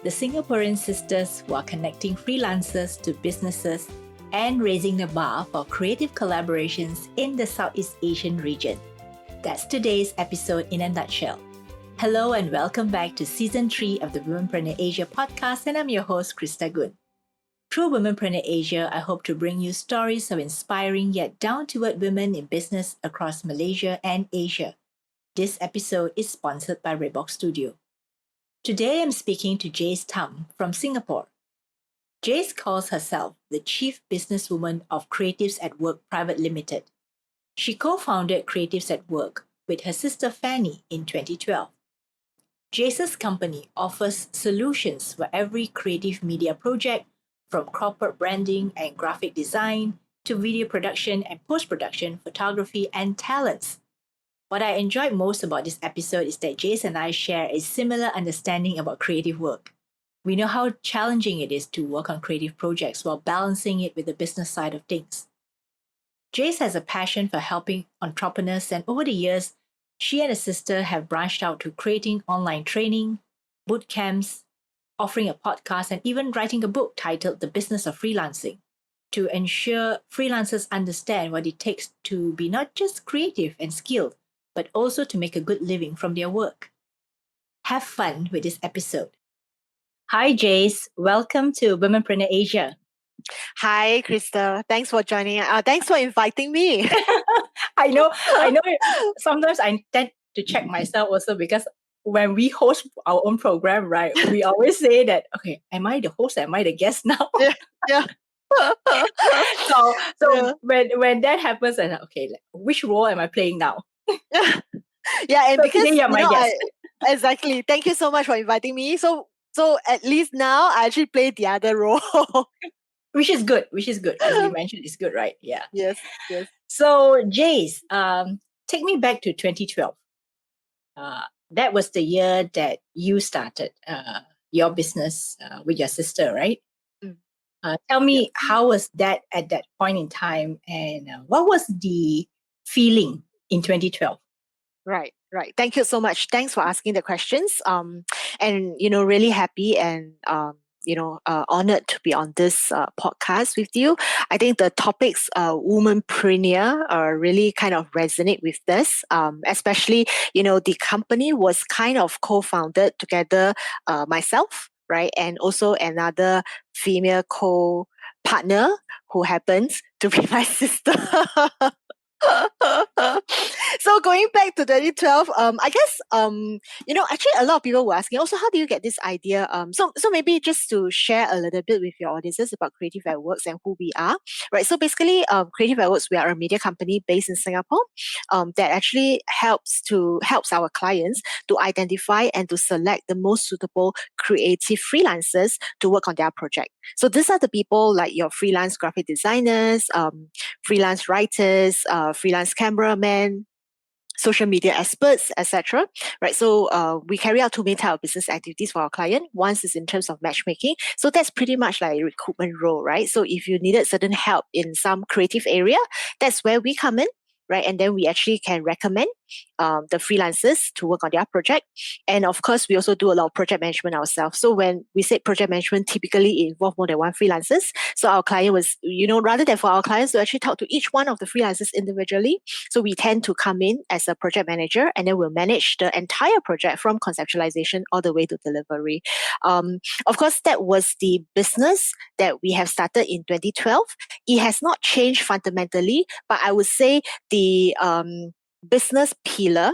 the Singaporean sisters who are connecting freelancers to businesses and raising the bar for creative collaborations in the Southeast Asian region. That's today's episode in a nutshell. Hello and welcome back to Season 3 of the Womenpreneur Asia podcast, and I'm your host, Krista Gun. Through Womenpreneur Asia, I hope to bring you stories of inspiring yet down-to-earth women in business across Malaysia and Asia. This episode is sponsored by Redbox Studio. Today I'm speaking to Jayce Tham from Singapore. Jayce calls herself the Chief Businesswoman of CreativesAtWork Private Limited. She co-founded CreativesAtWork with her sister Fanny in 2012. Jayce's company offers solutions for every creative media project, from corporate branding and graphic design to video production and post-production, photography, and talents. What I enjoyed most about this episode is that Jayce and I share a similar understanding about creative work. We know how challenging it is to work on creative projects while balancing it with the business side of things. Jayce has a passion for helping entrepreneurs, and over the years, she and her sister have branched out to creating online training, boot camps, offering a podcast, and even writing a book titled The Business of Freelancing to ensure freelancers understand what it takes to be not just creative and skilled, but also to make a good living from their work. Have fun with this episode. Hi, Jayce. Welcome to Womenpreneur Asia. Hi, Krista. Thanks for joining. Thanks for inviting me. I know. Sometimes I tend to check myself also because when we host our own program, right, we always say that, okay, am I the host? Am I the guest now? Yeah. So yeah. When that happens, and okay, which role am I playing now? Yeah, and so because you're my guest. Exactly. Thank you so much for inviting me. So at least now I actually play the other role. Which is good. As you mentioned, it's good, right? Yeah. Yes. So Jayce, take me back to 2012. That was the year that you started your business with your sister, right? Tell me, how was that at that point in time, and what was the feeling in 2012? Right. Thank you so much. Thanks for asking the questions. And really happy and honored to be on this podcast with you. I think the topics womanpreneur really kind of resonate with this, especially the company was kind of co-founded together, myself, right, and also another female co-partner who happens to be my sister. So going back to 2012, I guess actually a lot of people were asking also, how do you get this idea? So maybe just to share a little bit with your audiences about CreativesAtWork and who we are, right? So basically, CreativesAtWork, we are a media company based in Singapore that actually helps our clients to identify and to select the most suitable creative freelancers to work on their project. So these are the people like your freelance graphic designers, freelance writers, freelance cameramen, social media experts, etc. Right. So we carry out two main types of business activities for our client. One is in terms of matchmaking. So that's pretty much like a recruitment role, right? So if you needed certain help in some creative area, that's where we come in. Right. And then we actually can recommend the freelancers to work on their project. And of course, we also do a lot of project management ourselves. So when we say project management, typically it involves more than one freelancers. So our client was, rather than for our clients to actually talk to each one of the freelancers individually, so we tend to come in as a project manager, and then we'll manage the entire project from conceptualization all the way to delivery. Of course, that was the business that we have started in 2012. It has not changed fundamentally, but I would say the business pillar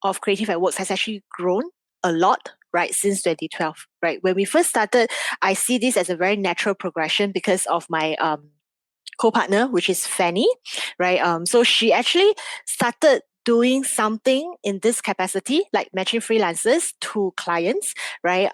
of CreativesAtWork has actually grown a lot, right, since 2012, right? When we first started, I see this as a very natural progression because of my co-partner, which is Fanny, right? So she actually started doing something in this capacity, like matching freelancers to clients, right?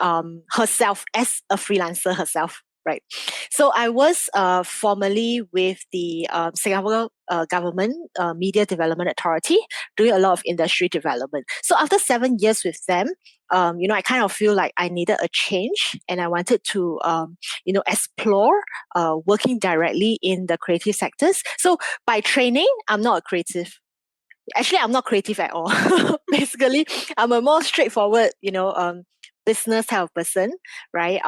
Herself as a freelancer herself. Right. So I was formerly with the Singapore government Media Development Authority doing a lot of industry development. So after 7 years with them, I kind of feel like I needed a change, and I wanted to, explore working directly in the creative sectors. So by training, I'm not a creative. Actually, I'm not creative at all. Basically, I'm a more straightforward, business type of person, right?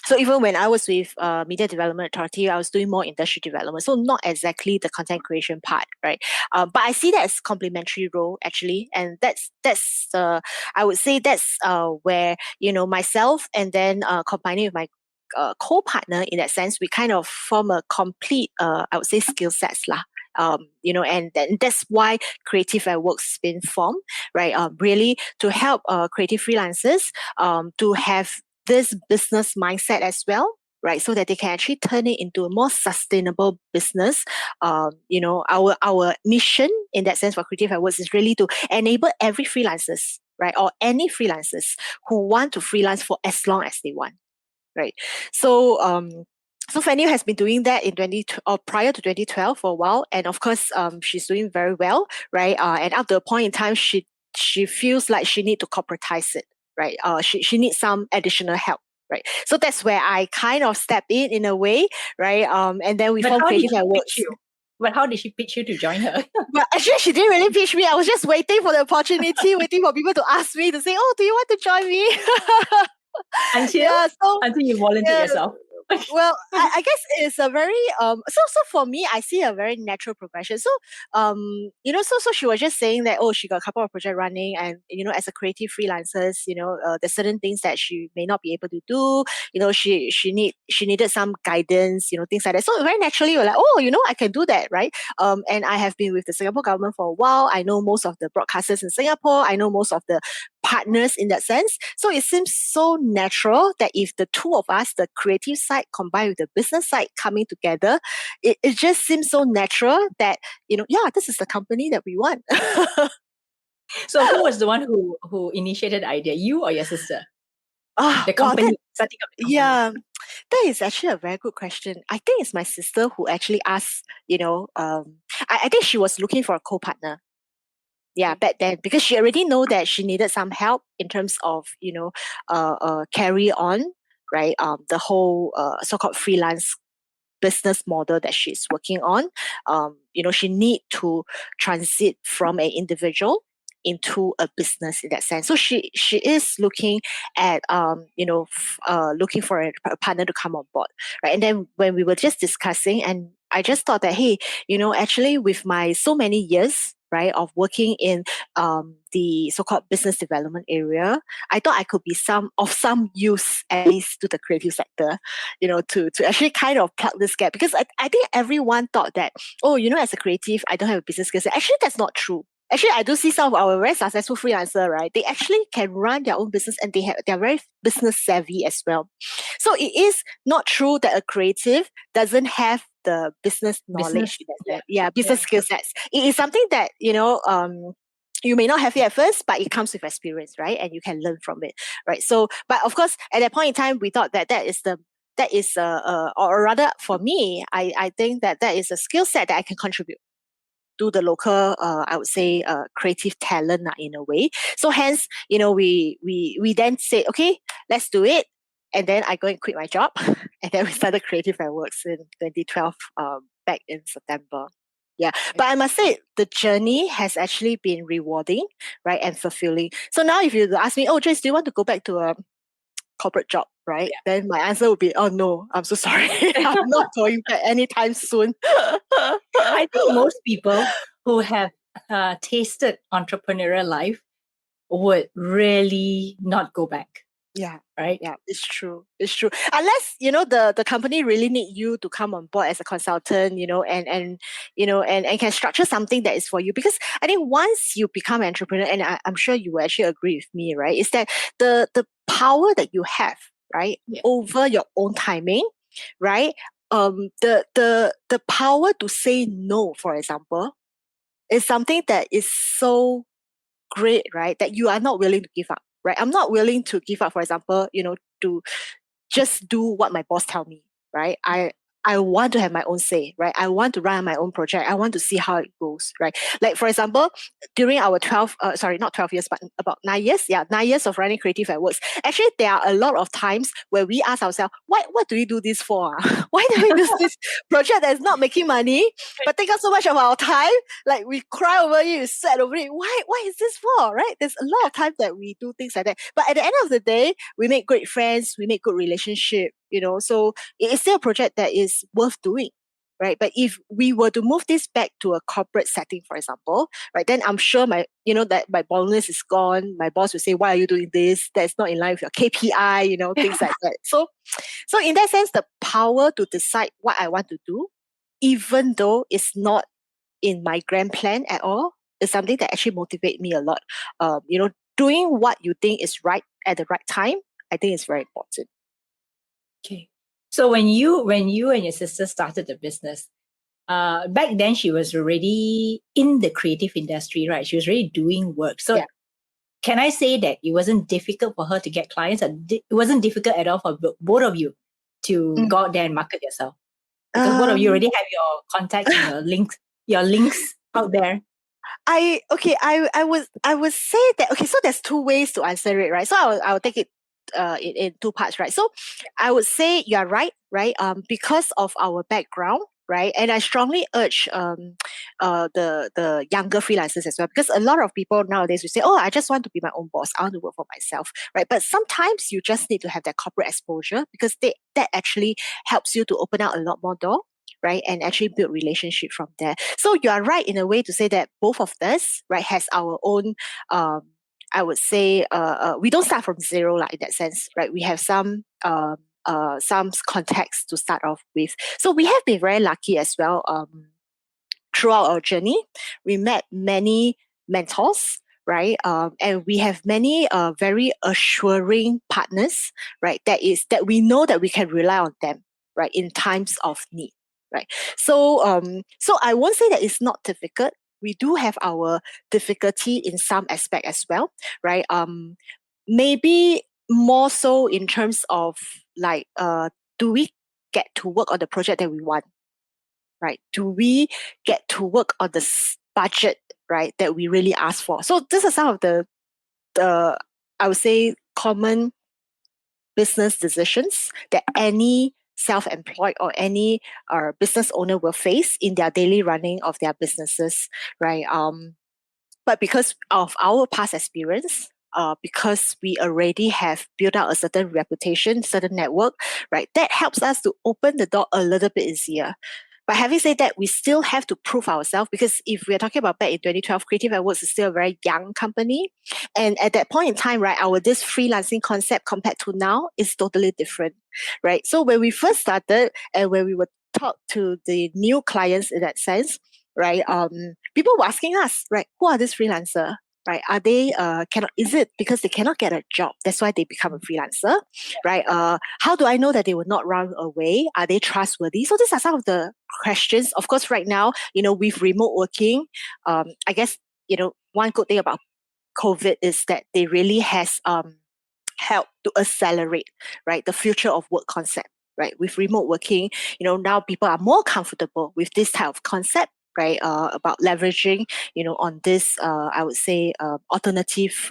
So even when I was with Media Development Authority, I was doing more industry development. So not exactly the content creation part, right? But I see that as complementary role actually, and that's I would say that's where myself and then combining with my co-partner in that sense, we kind of form a complete I would say skill sets lah. And then that's why Creative at Work's been formed, right? Really to help creative freelancers to have this business mindset as well, right? So that they can actually turn it into a more sustainable business. Our mission in that sense for Creative at Works is really to enable every freelancers, right? Or any freelancers who want to freelance for as long as they want, right? So so Fanny has been doing that in prior to 2012 for a while, and of course, she's doing very well, right? And up to a point in time, she feels like she need to corporatize it, right? She needs some additional help, right? So that's where I kind of step in a way, right? And then we But form how did Creative she at pitch Works. you? But how did she pitch you to join her? But actually, she didn't really pitch me. I was just waiting for the opportunity, waiting for people to ask me to say, "Oh, do you want to join me?" until Yeah. So until you volunteered yeah. yourself. Well, I guess it's a very so for me I see a very natural progression. So so she was just saying that, oh, she got a couple of projects running, and as a creative freelancers, there's certain things that she may not be able to do. She needed some guidance, things like that. So very naturally we're like, oh, I can do that, right? And I have been with the Singapore government for a while. I know most of the broadcasters in Singapore. I know most of the partners in that sense. So it seems so natural that if the two of us, the creative side combined with the business side coming together, it just seems so natural that, this is the company that we want. So who was the one who initiated the idea? You or your sister? The Wow, company, setting up the company. yeah, that is actually a very good question. I think it's my sister who actually asked, I think she was looking for a co-partner. Yeah, Okay. back then, because she already know that she needed some help in terms of carry on, right, the whole so-called freelance business model that she's working on. She need to transit from an individual into a business in that sense. So she is looking at looking for a partner to come on board, right? And then when we were just discussing, and I just thought that, hey, actually with my so many years, right, of working in the so-called business development area, I thought I could be some use at least to the creative sector, to actually kind of plug this gap. Because I think everyone thought that, oh, as a creative, I don't have a business skill set. Actually, that's not true. Actually, I do see some of our very successful freelancer, right? They actually can run their own business, and they're very business savvy as well. So it is not true that a creative doesn't have the business knowledge. Yeah. Business skill sets. It is something that, you may not have it at first, but it comes with experience, right? And you can learn from it, right? So, but of course, at that point in time, we thought that or rather for me, I think that is a skill set that I can contribute to the local, I would say, creative talent in a way. So hence, we then said, okay, let's do it. And then I go and quit my job, and then we started Creative at Works in 2012, back in September. Yeah, but I must say the journey has actually been rewarding, right, and fulfilling. So now, if you ask me, oh, Jayce, do you want to go back to a corporate job, right? Yeah. Then my answer would be, oh no, I'm so sorry, I'm not going back anytime soon. I think most people who have tasted entrepreneurial life would really not go back, Yeah. right? Yeah, it's true. It's true. Unless, the company really need you to come on board as a consultant, and can structure something that is for you. Because I think once you become an entrepreneur, and I'm sure you will actually agree with me, right? Is that the power that you have, right, Yeah. over your own timing, right? The power to say no, for example, is something that is so great, right? That you are not willing to give up, right? I'm not willing to give up, for example, to just do what my boss tell me, right? I want to have my own say, right? I want to run my own project. I want to see how it goes, right? Like, for example, during our not 12 years, but about 9 years, 9 years of running CreativesAtWork, actually, there are a lot of times where we ask ourselves, what do we do this for? Why do we do this project that's not making money, but take up so much of our time? Like, we cry over it, we sweat over it. Why is this for, right? There's a lot of times that we do things like that. But at the end of the day, we make great friends, we make good relationship, so it's still a project that is worth doing, right? But if we were to move this back to a corporate setting, for example, right, then I'm sure that my bonus is gone. My boss will say, why are you doing this? That's not in line with your KPI, things like that. So in that sense, the power to decide what I want to do, even though it's not in my grand plan at all, is something that actually motivates me a lot. Doing what you think is right at the right time, I think is very important. Okay. So when you and your sister started the business, back then she was already in the creative industry, right? She was already doing work. So can I say that it wasn't difficult for her to get clients? It wasn't difficult at all for both of you to go out there and market yourself? Because both of you already have your contacts and your links out there. I would say that, okay, so there's two ways to answer it, right? So I will take it in two parts, right? So I would say you're right? Because of our background, right? And I strongly urge the younger freelancers as well, because a lot of people nowadays will say, oh, I just want to be my own boss, I want to work for myself, right? But sometimes you just need to have that corporate exposure, because that actually helps you to open out a lot more door, right? And actually build relationship from there. So you are right in a way to say that both of us, right, has our own, I would say, we don't start from zero, like, in that sense, right? We have some context to start off with. So we have been very lucky as well. Throughout our journey, we met many mentors, right? And we have many very assuring partners, right? That we know that we can rely on them, right, in times of need, right? So I won't say that it's not difficult. We do have our difficulty in some aspect as well, right? Maybe more so in terms of, like, do we get to work on the project that we want, right? Do we get to work on the budget, right, that we really ask for? So these are some of the I would say common business decisions that any self-employed or any business owner will face in their daily running of their businesses, right? But because of our past experience, because we already have built out a certain reputation, certain network, right, that helps us to open the door a little bit easier. But having said that, we still have to prove ourselves, because if we're talking about back in 2012, CreativesAtWork is still a very young company. And at that point in time, right, this freelancing concept compared to now is totally different, right? So when we first started and when we were talk to the new clients in that sense, right, people were asking us, right, who are these freelancer? Right? Are they is it because they cannot get a job? That's why they become a freelancer, right? How do I know that they will not run away? Are they trustworthy? So these are some of the questions. Of course, right now, with remote working, I guess, one good thing about COVID is that they really has helped to accelerate, right, the future of work concept, right? With remote working, now people are more comfortable with this type of concept, right? About leveraging, on this, I would say, alternative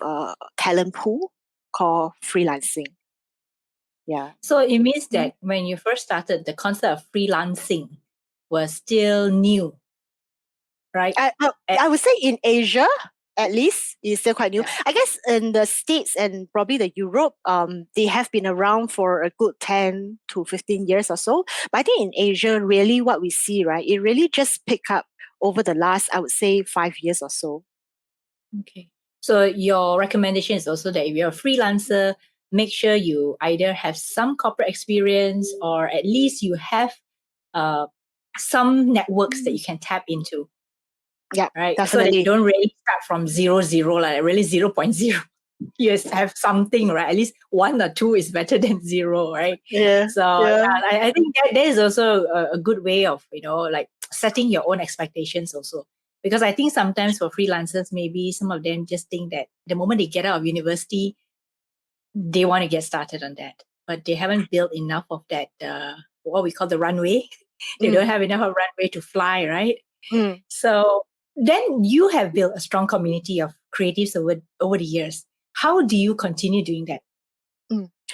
talent pool called freelancing. Yeah. So it means that when you first started, the concept of freelancing was still new, right? I would say in Asia, at least, it's still quite new. Yeah. I guess in the States and probably the Europe, they have been around for a good 10 to 15 years or so. But I think in Asia, really what we see, right, it really just picked up over the last, I would say, 5 years or so. Okay. So your recommendation is also that if you're a freelancer, make sure you either have some corporate experience or at least you have some networks that you can tap into. Yeah, right. definitely. So that you don't really start from 0, like really 0.0. You just have something, right? At least 1 or 2 is better than 0, right? Yeah. So I think that is also a good way of, like setting your own expectations also. Because I think sometimes for freelancers, maybe some of them just think that the moment they get out of university, they want to get started on that. But they haven't built enough of that, what we call the runway, They don't have enough of runway to fly, right? Mm. So then you have built a strong community of creatives over the years. How do you continue doing that?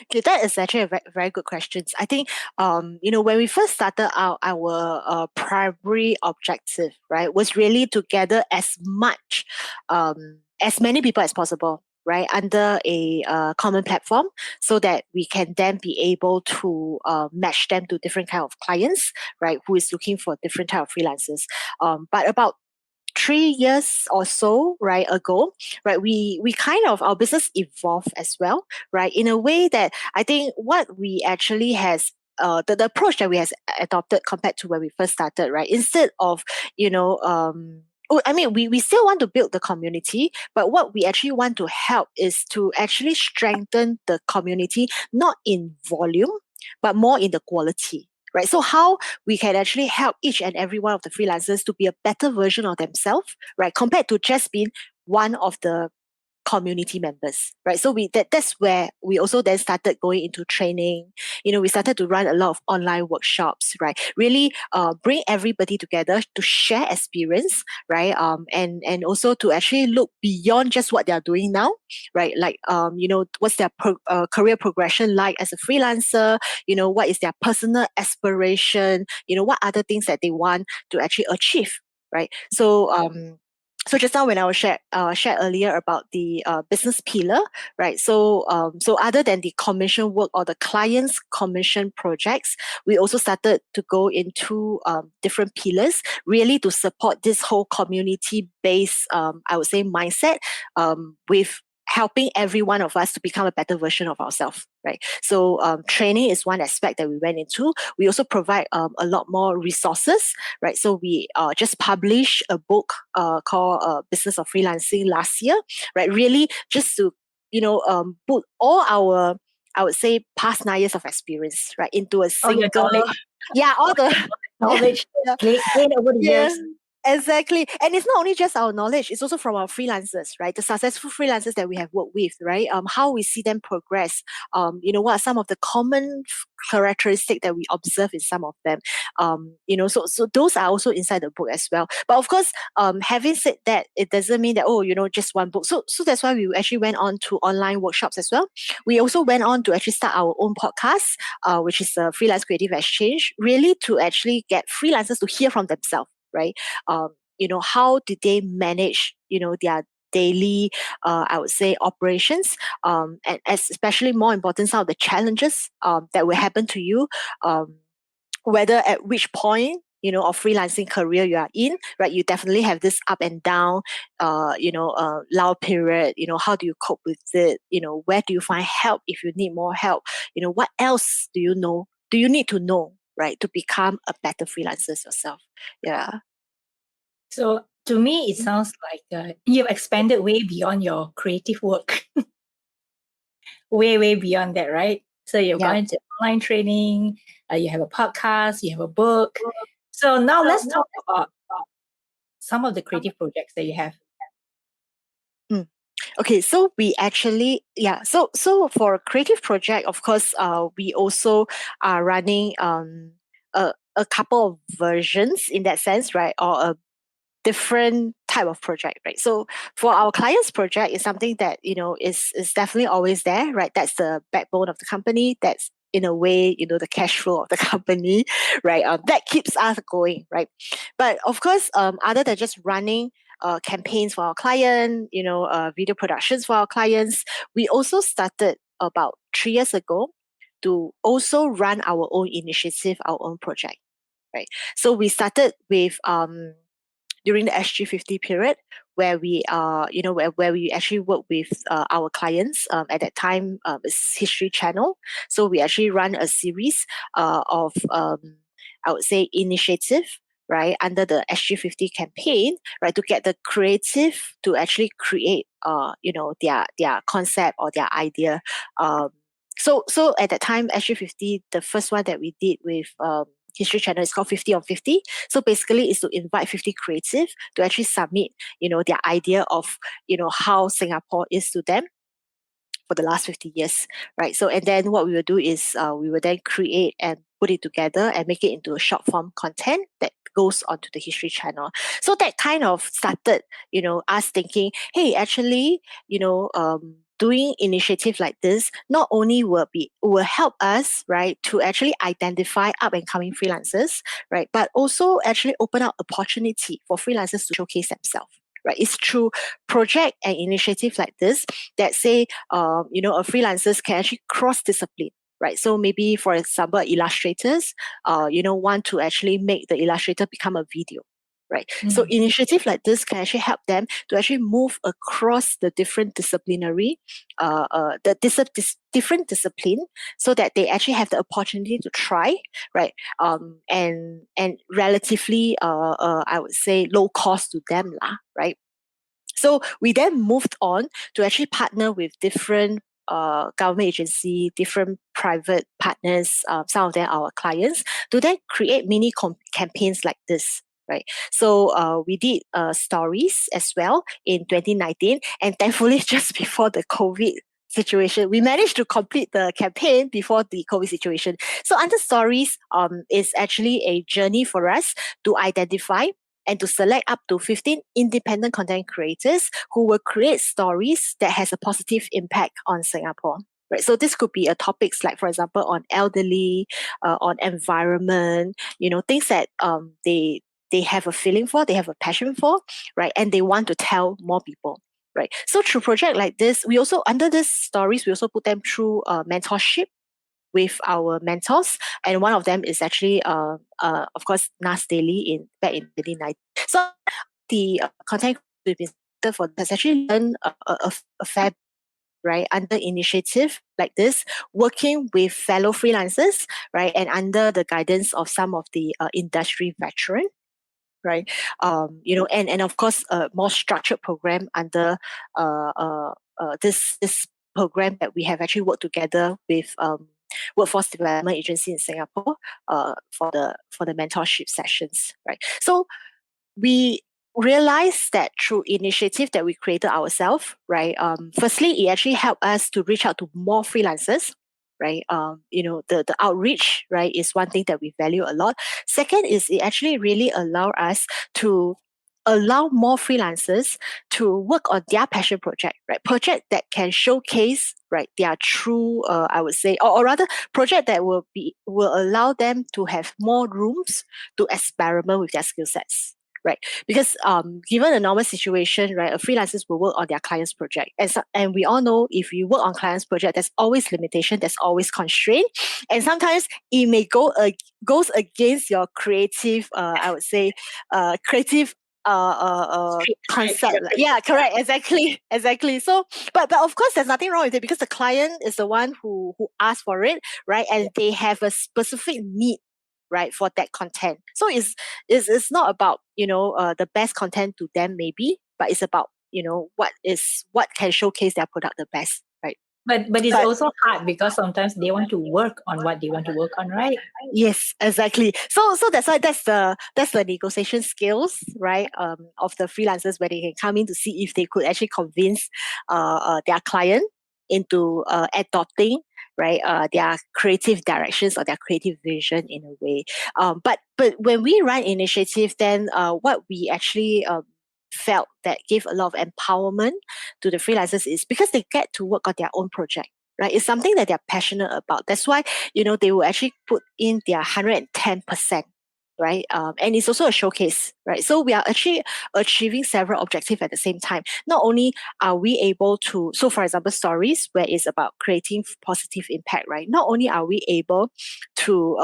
Okay, that is actually a very, very good question. I think, when we first started out, our primary objective, right, was really to gather as many people as possible, right, under a common platform, so that we can then be able to match them to different kind of clients, right, who is looking for different type of freelancers. But about 3 years or so right ago, right, we kind of, our business evolved as well, right, in a way that I think what we actually has the approach that we has adopted compared to when we first started, right, instead of we still want to build the community, but what we actually want to help is to actually strengthen the community, not in volume, but more in the quality, right? So how we can actually help each and every one of the freelancers to be a better version of themselves, right? Compared to just being one of the community members, right? So that's where we also then started going into training. We started to run a lot of online workshops, right? Really bring everybody together to share experience, right? And also to actually look beyond just what they are doing now, right? Like what's their career progression like as a freelancer? What is their personal aspiration? What other things that they want to actually achieve, right? So just now when I was shared earlier about the business pillar, right? So other than the commission work or the client's commission projects, we also started to go into different pillars, really to support this whole community-based, I would say, mindset, with helping every one of us to become a better version of ourselves, right? So training is one aspect that we went into. We also provide a lot more resources, right? So we just published a book called Business of Freelancing last year, right? Really just to, put all our, I would say, past 9 years of experience, right, into a All your single, knowledge, yeah, all the, knowledge yeah, gained over the yeah. years. Exactly. And it's not only just our knowledge, it's also from our freelancers, right? The successful freelancers that we have worked with, right? How we see them progress. What are some of the common characteristics that we observe in some of them. So those are also inside the book as well. But of course, having said that, it doesn't mean that, just one book. So that's why we actually went on to online workshops as well. We also went on to actually start our own podcast, which is a freelance creative exchange, really to actually get freelancers to hear from themselves, right? How do they manage, their daily, I would say, operations, and especially more important, some of the challenges that will happen to you, whether at which point, of freelancing career you are in, right? You definitely have this up and down, lull period. How do you cope with it? Where do you find help if you need more help? What else do you know? Do you need to know, right, to become a better freelancer yourself? Yeah. So to me, it sounds like you've expanded way beyond your creative work, way beyond that, right? So you've Yeah. gone into online training, you have a podcast, you have a book. So now let's talk about some of the creative projects that you have. Okay, so we actually, so for a creative project, of course, we also are running a couple of versions in that sense, right? Or a different type of project, right? So for our clients project is something that, is definitely always there, right? That's the backbone of the company. That's in a way, the cash flow of the company, right? That keeps us going, right? But of course, other than just running campaigns for our client, video productions for our clients, we also started about 3 years ago to also run our own initiative, our own project, right? So we started with during the SG50 period, where we where we actually work with our clients. At that time, it's History Channel. So we actually run a series of I would say initiative, right, under the SG50 campaign, right, to get the creative to actually create their concept or their idea. So at that time, SG50, the first one that we did with History Channel is called 50 on 50. So basically, is to invite 50 creative to actually submit, their idea of, how Singapore is to them for the last 50 years, right? So, and then what we will do is we will then create and put it together and make it into a short form content that goes onto the history channel. So that kind of started, us thinking, hey, actually, doing initiative like this not only will help us, right, to actually identify up and coming freelancers, right, but also actually open up opportunity for freelancers to showcase themselves. Right, it's through project and initiative like this that say, a freelancers can actually cross discipline. Right, so maybe for example, illustrators, want to actually make the illustrator become a video. Right. So initiative like this can actually help them to actually move across the different disciplinary, different discipline, so that they actually have the opportunity to try, right? And relatively, I would say, low cost to them, lah, right? So we then moved on to actually partner with different government agency, different private partners, some of them our clients, to then create mini campaigns like this. Right. So we did stories as well in 2019, and thankfully, just before the COVID situation, we managed to complete the campaign before the COVID situation. So under stories, is actually a journey for us to identify and to select up to 15 independent content creators who will create stories that has a positive impact on Singapore. Right. So this could be a topics like, for example, on elderly, on environment, things that they have a feeling for, they have a passion for, right? And they want to tell more people. Right. So through project like this, we also, under these stories, we also put them through mentorship with our mentors, and one of them is actually, of course, Nas Daily back in 2019. So the content we've been for has actually learned a fair, right, under initiative like this, working with fellow freelancers, right, and under the guidance of some of the industry veteran. Right, and of course, a more structured program under this program that we have actually worked together with workforce development agency in Singapore for the mentorship sessions. Right, so we realized that through initiative that we created ourselves, right, firstly, it actually helped us to reach out to more freelancers. Right, the outreach, right, is one thing that we value a lot. Second is it actually really allow us to allow more freelancers to work on their passion project, right? Project that can showcase, right, their true, I would say, or rather, project that will allow them to have more rooms to experiment with their skill sets. Right, because given a normal situation, right, a freelancers will work on their client's project, and we all know if you work on client's project, there's always limitation, there's always constraint, and sometimes it may goes against your creative, I would say, creative concept. Yeah, correct, exactly. So, but of course, there's nothing wrong with it because the client is the one who asked for it, right, and they have a specific need, right, for that content. So it's not about the best content to them maybe, but it's about what can showcase their product the best, right? But it's also hard because sometimes they want to work on what they want to work on, right? Yes, exactly. So that's why that's the negotiation skills, right? Of the freelancers, where they can come in to see if they could actually convince their client into adopting, right, their creative directions or their creative vision in a way. But when we run initiative, then what we actually felt that gave a lot of empowerment to the freelancers is because they get to work on their own project. Right, it's something that they're passionate about. That's why they will actually put in their 110%. Right, and it's also a showcase. Right, so we are actually achieving several objectives at the same time. Not only are we able to, so for example, stories where it's about creating positive impact. Right, not only are we able to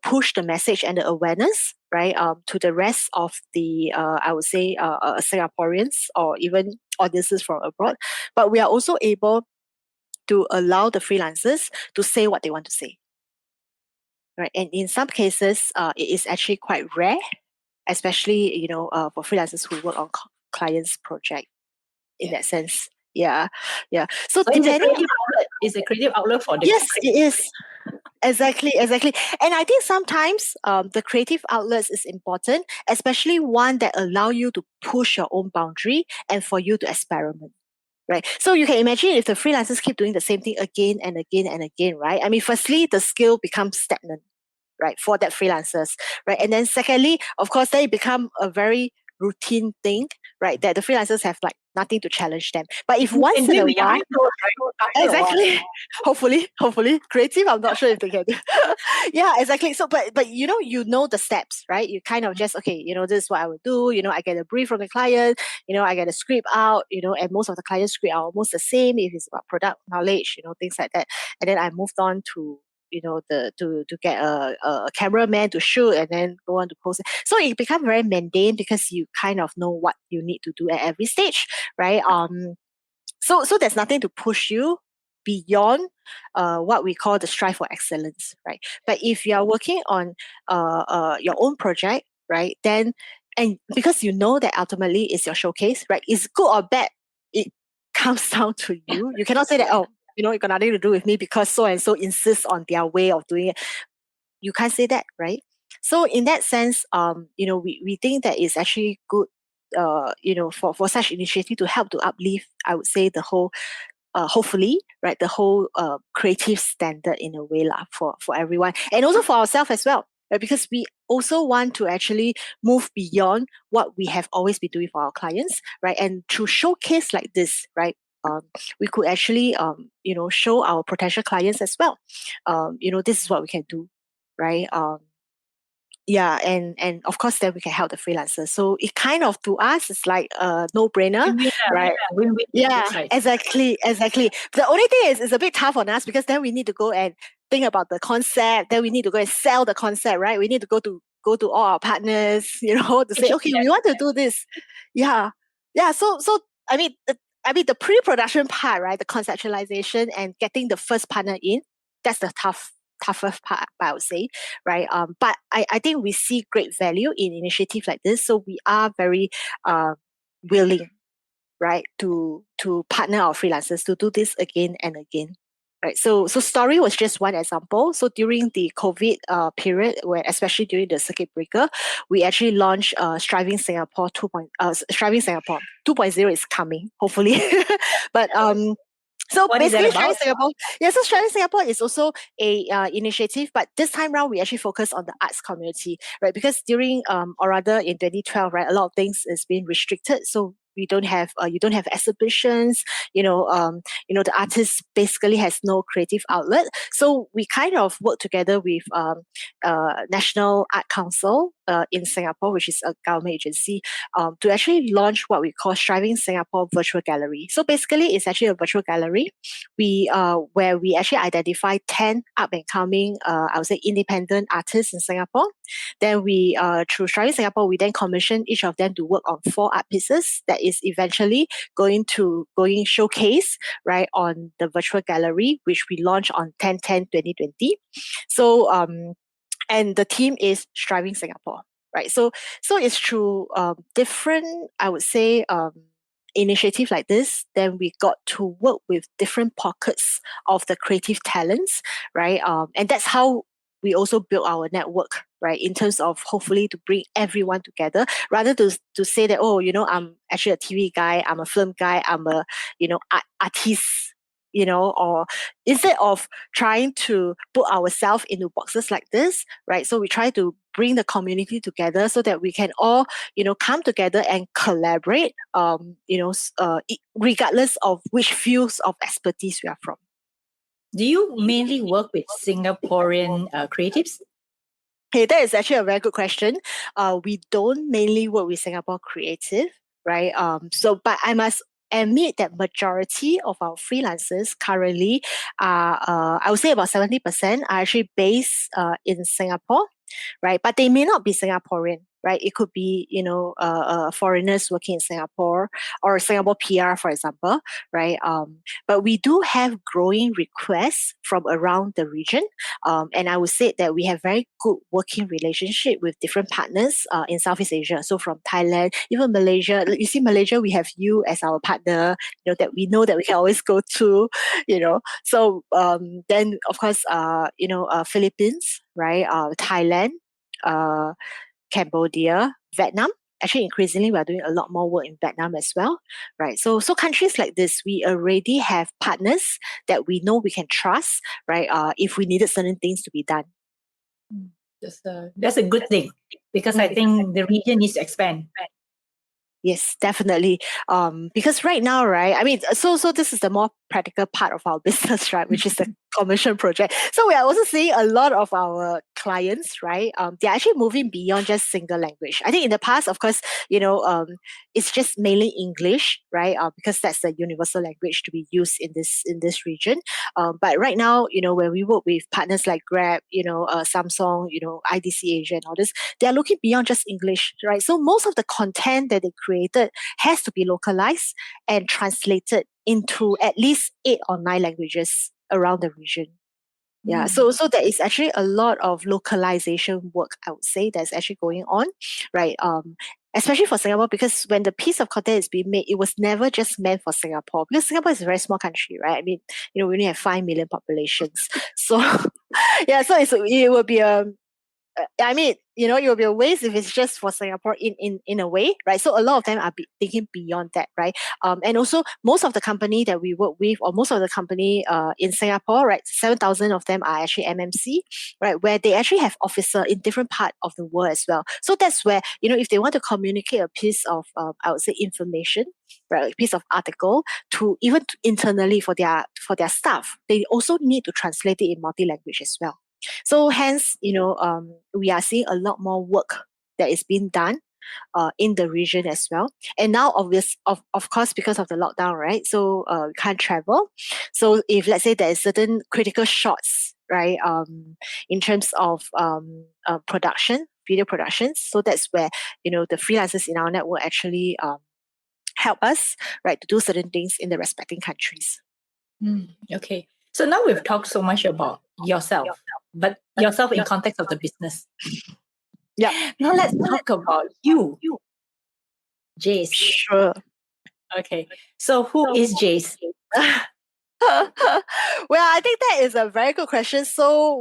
push the message and the awareness, right, to the rest of the I would say Singaporeans or even audiences from abroad, but we are also able to allow the freelancers to say what they want to say. Right, and in some cases, it is actually quite rare, especially for freelancers who work on clients' project. In that sense, yeah. So it's a creative outlet. It's a creative outlet for the yes, it is. Exactly. And I think sometimes the creative outlets is important, especially one that allow you to push your own boundary and for you to experiment. Right. So you can imagine if the freelancers keep doing the same thing again and again and again, right? I mean, firstly, the skill becomes stagnant. right, for that freelancers, right? And then secondly, of course, they become a very routine thing, right? That the freelancers have like nothing to challenge them. But if once in a while, exactly, hopefully, creative, I'm not sure if they can do. Yeah, exactly. So, but you know the steps, right? You kind of just, okay, this is what I would do. I get a brief from the client, I get a script out, and most of the client script are almost the same if it's about product knowledge, things like that. And then I moved on to to get a cameraman to shoot and then go on to post it. So it becomes very mundane because you kind of know what you need to do at every stage, right? So there's nothing to push you beyond what we call the strive for excellence, right? But if you are working on your own project, right, then, and because you know that ultimately it's your showcase, right? It's good or bad, it comes down to you. You cannot say that, oh, it got nothing to do with me because so and so insists on their way of doing it. You can't say that, right? So in that sense, we think that it's actually good, for such initiative to help to uplift, I would say, the whole, hopefully, right, the whole creative standard in a way lah, for everyone, and also for ourselves as well, right? Because we also want to actually move beyond what we have always been doing for our clients, right? And through showcase like this, right, we could actually, show our potential clients as well, this is what we can do, right? Yeah, and of course then we can help the freelancers. So it kind of, to us, it's like a no-brainer, right? Win-win. Yeah, Looks like. exactly. The only thing is, it's a bit tough on us because then we need to go and think about the concept. Then we need to go and sell the concept, right? We need to go to all our partners, to say, okay, we want to do this. Yeah, yeah. So the pre-production part, right? The conceptualization and getting the first partner in, that's the toughest part, I would say, right? But I think we see great value in initiative like this, so we are very willing, right, to partner our freelancers to do this again and again. Right. So Story was just one example. So during the COVID period, where especially during the circuit breaker, we actually launched Striving Singapore 2.0 is coming, hopefully. But so What is that basically, about? Striving Singapore is also a initiative, but this time round we actually focus on the arts community, right? Because during or rather in 2012, right, a lot of things is being restricted, so we don't have you don't have exhibitions, the artist basically has no creative outlet. So we kind of work together with National Art Council in Singapore, which is a government agency, to actually launch what we call Striving Singapore Virtual Gallery. So basically, it's actually a virtual gallery where we actually identify 10 up and coming, I would say, independent artists in Singapore. Then we, through Striving Singapore, we then commission each of them to work on 4 art pieces that is eventually going showcase, right, on the virtual gallery, which we launch on 10/10/2020. So and the theme is Striving Singapore, right? So it's through different, I would say, initiative like this, then we got to work with different pockets of the creative talents, right? And that's how we also build our network, right? In terms of hopefully to bring everyone together, rather to say that, oh, I'm actually a TV guy, I'm a film guy, I'm a artist, or instead of trying to put ourselves into boxes like this, right? So we try to bring the community together so that we can all, come together and collaborate, regardless of which fields of expertise we are from. Do you mainly work with Singaporean creatives? Hey, that is actually a very good question. We don't mainly work with Singapore creative, right? But I must admit that majority of our freelancers currently are, I would say about 70% are actually based in Singapore, right? But they may not be Singaporean, right? It could be, foreigners working in Singapore or Singapore PR, for example, right? But we do have growing requests from around the region. And I would say that we have very good working relationship with different partners in Southeast Asia. So from Thailand, even Malaysia. You see, Malaysia, we have you as our partner, that we know that we can always go to, So then, of course, Philippines, right? Thailand, Cambodia, Vietnam. Actually, increasingly, we're doing a lot more work in Vietnam as well, right? So countries like this, we already have partners that we know we can trust, right? If we needed certain things to be done. That's a good thing because I think the region needs to expand. Yes, definitely. Because right now, right? I mean, so this is the more practical part of our business, right? Which is the commission project. So we are also seeing a lot of our clients, right? They're actually moving beyond just single language. I think in the past, of course, it's just mainly English, right? Because that's the universal language to be used in this region. But right now, when we work with partners like Grab, Samsung, IDC Asia and all this, they are looking beyond just English, right? So most of the content that they created has to be localized and translated into at least 8 or 9 languages around the region. Yeah, so there is actually a lot of localization work, I would say, that's actually going on, right? Especially for Singapore, because when the piece of content is being made, it was never just meant for Singapore, because Singapore is a very small country, right? I mean, we only have 5 million populations, so yeah, so it will be I mean, it will be a waste if it's just for Singapore in a way, right? So a lot of them are thinking beyond that, right? And also most of the company that we work with, or most of the company in Singapore, right? 7,000 of them are actually MMC, right? Where they actually have officer in different part of the world as well. So that's where, if they want to communicate a piece of, I would say, information, right, a piece of article to even internally for their staff, they also need to translate it in multi-language as well. So hence, we are seeing a lot more work that is being done in the region as well. And now, of course, because of the lockdown, right? So we can't travel. So if let's say there is certain critical shots, right, in terms of production, video productions, so that's where the freelancers in our network actually help us, right, to do certain things in the respecting countries. Okay. So now we've talked so much about yourself, but yourself in context of the business. Yeah. Now let's talk about you, Jayce. Sure. Okay. So who is Jayce? Well, I think that is a very good question. So,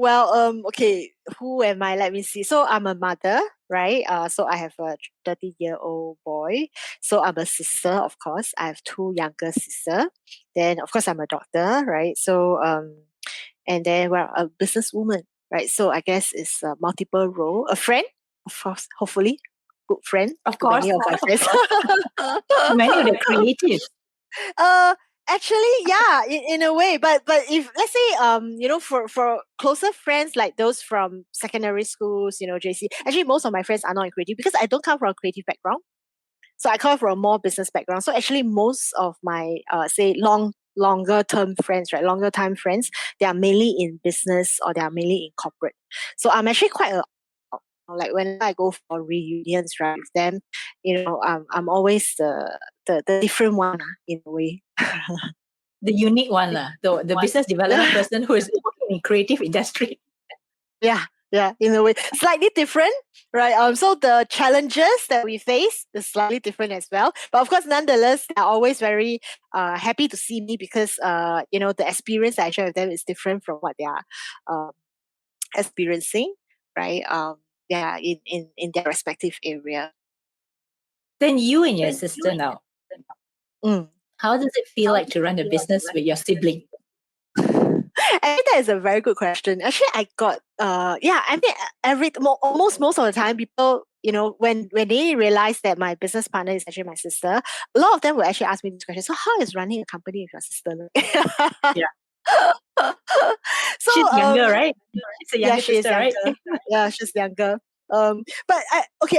okay, who am I? Let me see. So, I'm a mother, right? So I have a 30-year-old boy. So I'm a sister, of course. I have 2 younger sisters. Then, of course, I'm a doctor, right? So, and then a businesswoman, right? So I guess it's a multiple role. A friend, of course, hopefully, good friend. Of to course, many of my friends. many of the creatives. Uh, Actually, yeah, in a way. But if let's say for closer friends like those from secondary schools, JC. Actually, most of my friends are not in creative because I don't come from a creative background. So I come from a more business background. So actually, most of my say longer term friends, right, longer time friends, they are mainly in business or they are mainly in corporate. So I'm actually quite like when I go for reunions, right, with them, I'm always the different one in a way. The unique one, the business development person who is working in creative industry. Yeah, in a way, slightly different, right? So the challenges that we face is slightly different as well. But of course, nonetheless, they're always very happy to see me because the experience I share with them is different from what they are experiencing, right? Yeah, in their respective area. Then you and your sister now, how does it feel like to run a business with your sibling? I think that is a very good question. Actually, I got I mean almost most of the time people, when they realize that my business partner is actually my sister, a lot of them will actually ask me this question. So how is running a company with your sister like? Yeah. So She's younger, right? She's a younger she is sister, right? younger. Yeah, she's younger. But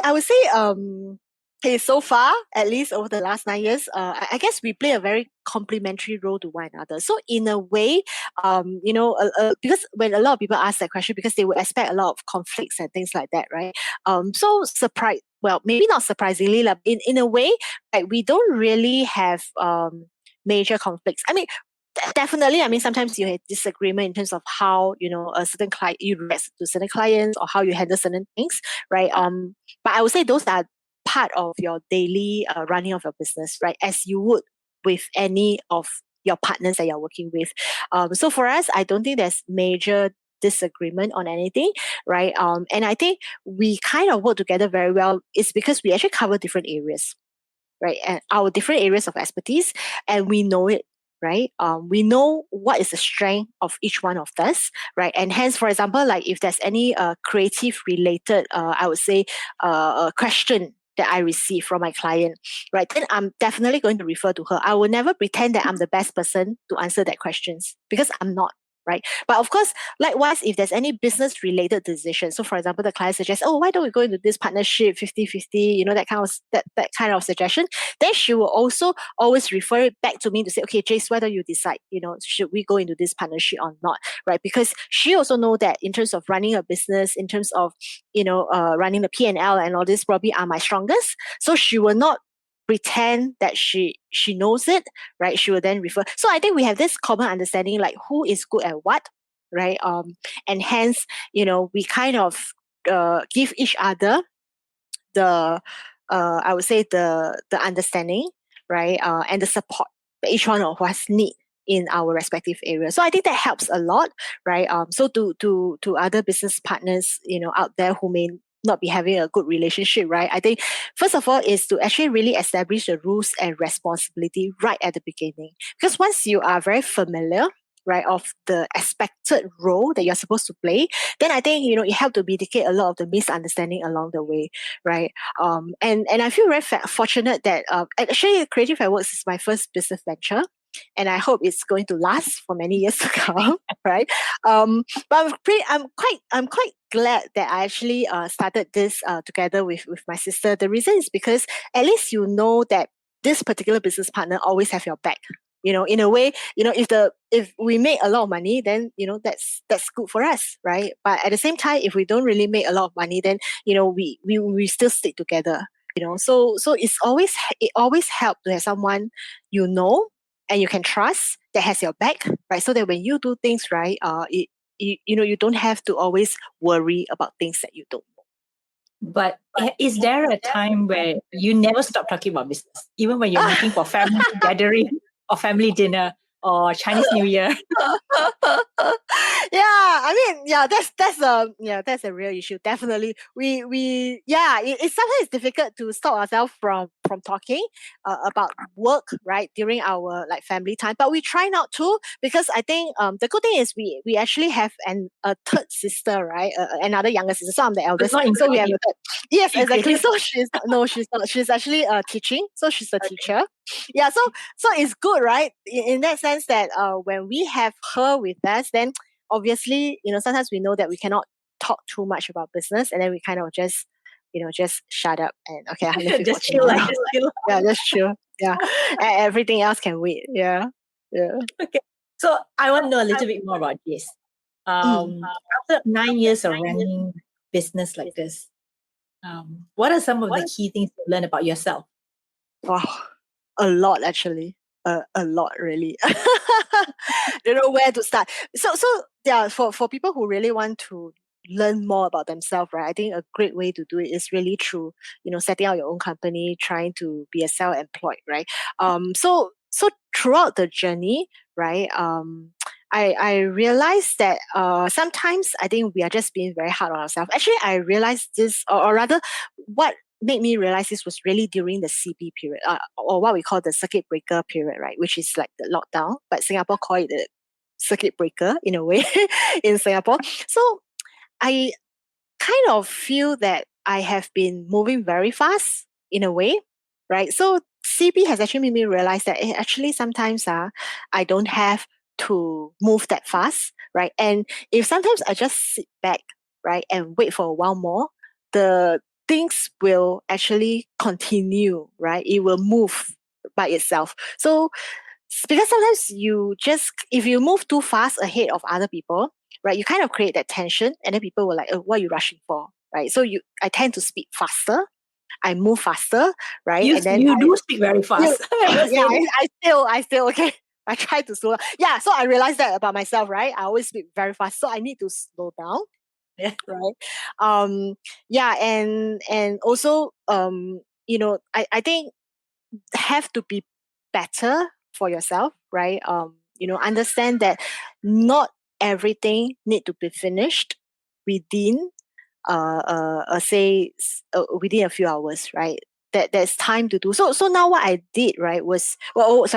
I would say okay, so far, at least over the last 9 years, I guess we play a very complementary role to one another. So in a way, because when a lot of people ask that question, because they would expect a lot of conflicts and things like that, right? So surprise. Well, maybe not surprisingly, like in a way, like we don't really have major conflicts. I mean, definitely, I mean, sometimes you have disagreement in terms of how a certain client you react to certain clients or how you handle certain things, right? But I would say those are part of your daily running of your business, right? As you would with any of your partners that you're working with. So for us, I don't think there's major disagreement on anything, right? And I think we kind of work together very well. It's because we actually cover different areas, right? And our different areas of expertise, and we know it right? We know what is the strength of each one of us, right? And hence, for example, like if there's any creative related, I would say, question that I receive from my client, right? Then I'm definitely going to refer to her. I will never pretend that I'm the best person to answer that questions because I'm not. Right. But of course, likewise, if there's any business related decision, so for example, the client suggests, oh, why don't we go into this partnership 50-50, that kind of suggestion, then she will also always refer it back to me to say, okay, Jayce, why don't you decide, should we go into this partnership or not? Right. Because she also know that in terms of running a business, in terms of, running the P&L and all this probably are my strongest. So she will not pretend that she knows it, right? She will then refer. So I think we have this common understanding, like who is good at what, right? And hence, we kind of give each other the, I would say the understanding, right? And the support that each one of us need in our respective areas. So I think that helps a lot, right? So to other business partners, out there who may not be having a good relationship, right? I think first of all is to actually really establish the rules and responsibility right at the beginning. Because once you are very familiar, right, of the expected role that you're supposed to play, then I think, it helps to mitigate a lot of the misunderstanding along the way, right? And I feel very fortunate that actually Creative at Work is my first business venture, and I hope it's going to last for many years to come, right? But I'm quite glad that I actually started this together with my sister. The reason is because at least you know that this particular business partner always have your back. In a way, if we make a lot of money, then that's good for us, right? But at the same time, if we don't really make a lot of money, then we still stick together. So it always helps to have someone and you can trust that has your back, right? So that when you do things right, you don't have to always worry about things that you don't know. But is there a time where you never stop talking about business, even when you're meeting for family gathering or family dinner or Chinese New Year? That's a real issue. Definitely, it's sometimes difficult to stop ourselves from talking about work, right, during our like family time. But we try not to, because I think the good thing is we actually have a third sister, right, another younger sister. So I'm the eldest, so we have a third. Yes, exactly. So she's no, she's not. She's actually teaching, so she's a teacher. Yeah, so it's good, right? In that sense that when we have her with us, then obviously, sometimes we know that we cannot talk too much about business, and then we kind of just shut up and okay, I'm looking Just for chill, tomorrow. just chill. Yeah, just chill. Yeah, and everything else can wait. Yeah, yeah. Okay. So I want to know a little bit more about this. After 9 years of running business like this, what are some of the key things you learn about yourself? Wow, a lot actually. A lot really. Don't know where to start. So yeah, for people who really want to learn more about themselves, right? I think a great way to do it is really through, setting out your own company, trying to be a self-employed, right? So throughout the journey, right? I realized that sometimes I think we are just being very hard on ourselves. Actually, I realized this, or rather, what made me realize this was really during the CB period, or what we call the circuit breaker period, right? Which is like the lockdown, but Singapore call it the circuit breaker in a way in Singapore. So I kind of feel that I have been moving very fast in a way, right? So CB has actually made me realize that actually sometimes I don't have to move that fast, right? And if sometimes I just sit back, right, and wait for a while more, the things will actually continue, right? It will move by itself. So because sometimes if you move too fast ahead of other people, right, you kind of create that tension, and then people will like, oh, what are you rushing for, right? So I tend to speak faster, I move faster, right? You And then you do speak very fast. yeah, I still okay. I try to slow down. Yeah, so I realized that about myself, right? I always speak very fast, so I need to slow down. Yeah. Right. Yeah, and also I think have to be better for yourself, right? Understand that not everything need to be finished within say within a few hours, right? there's time to do. So now what I did, right, was, or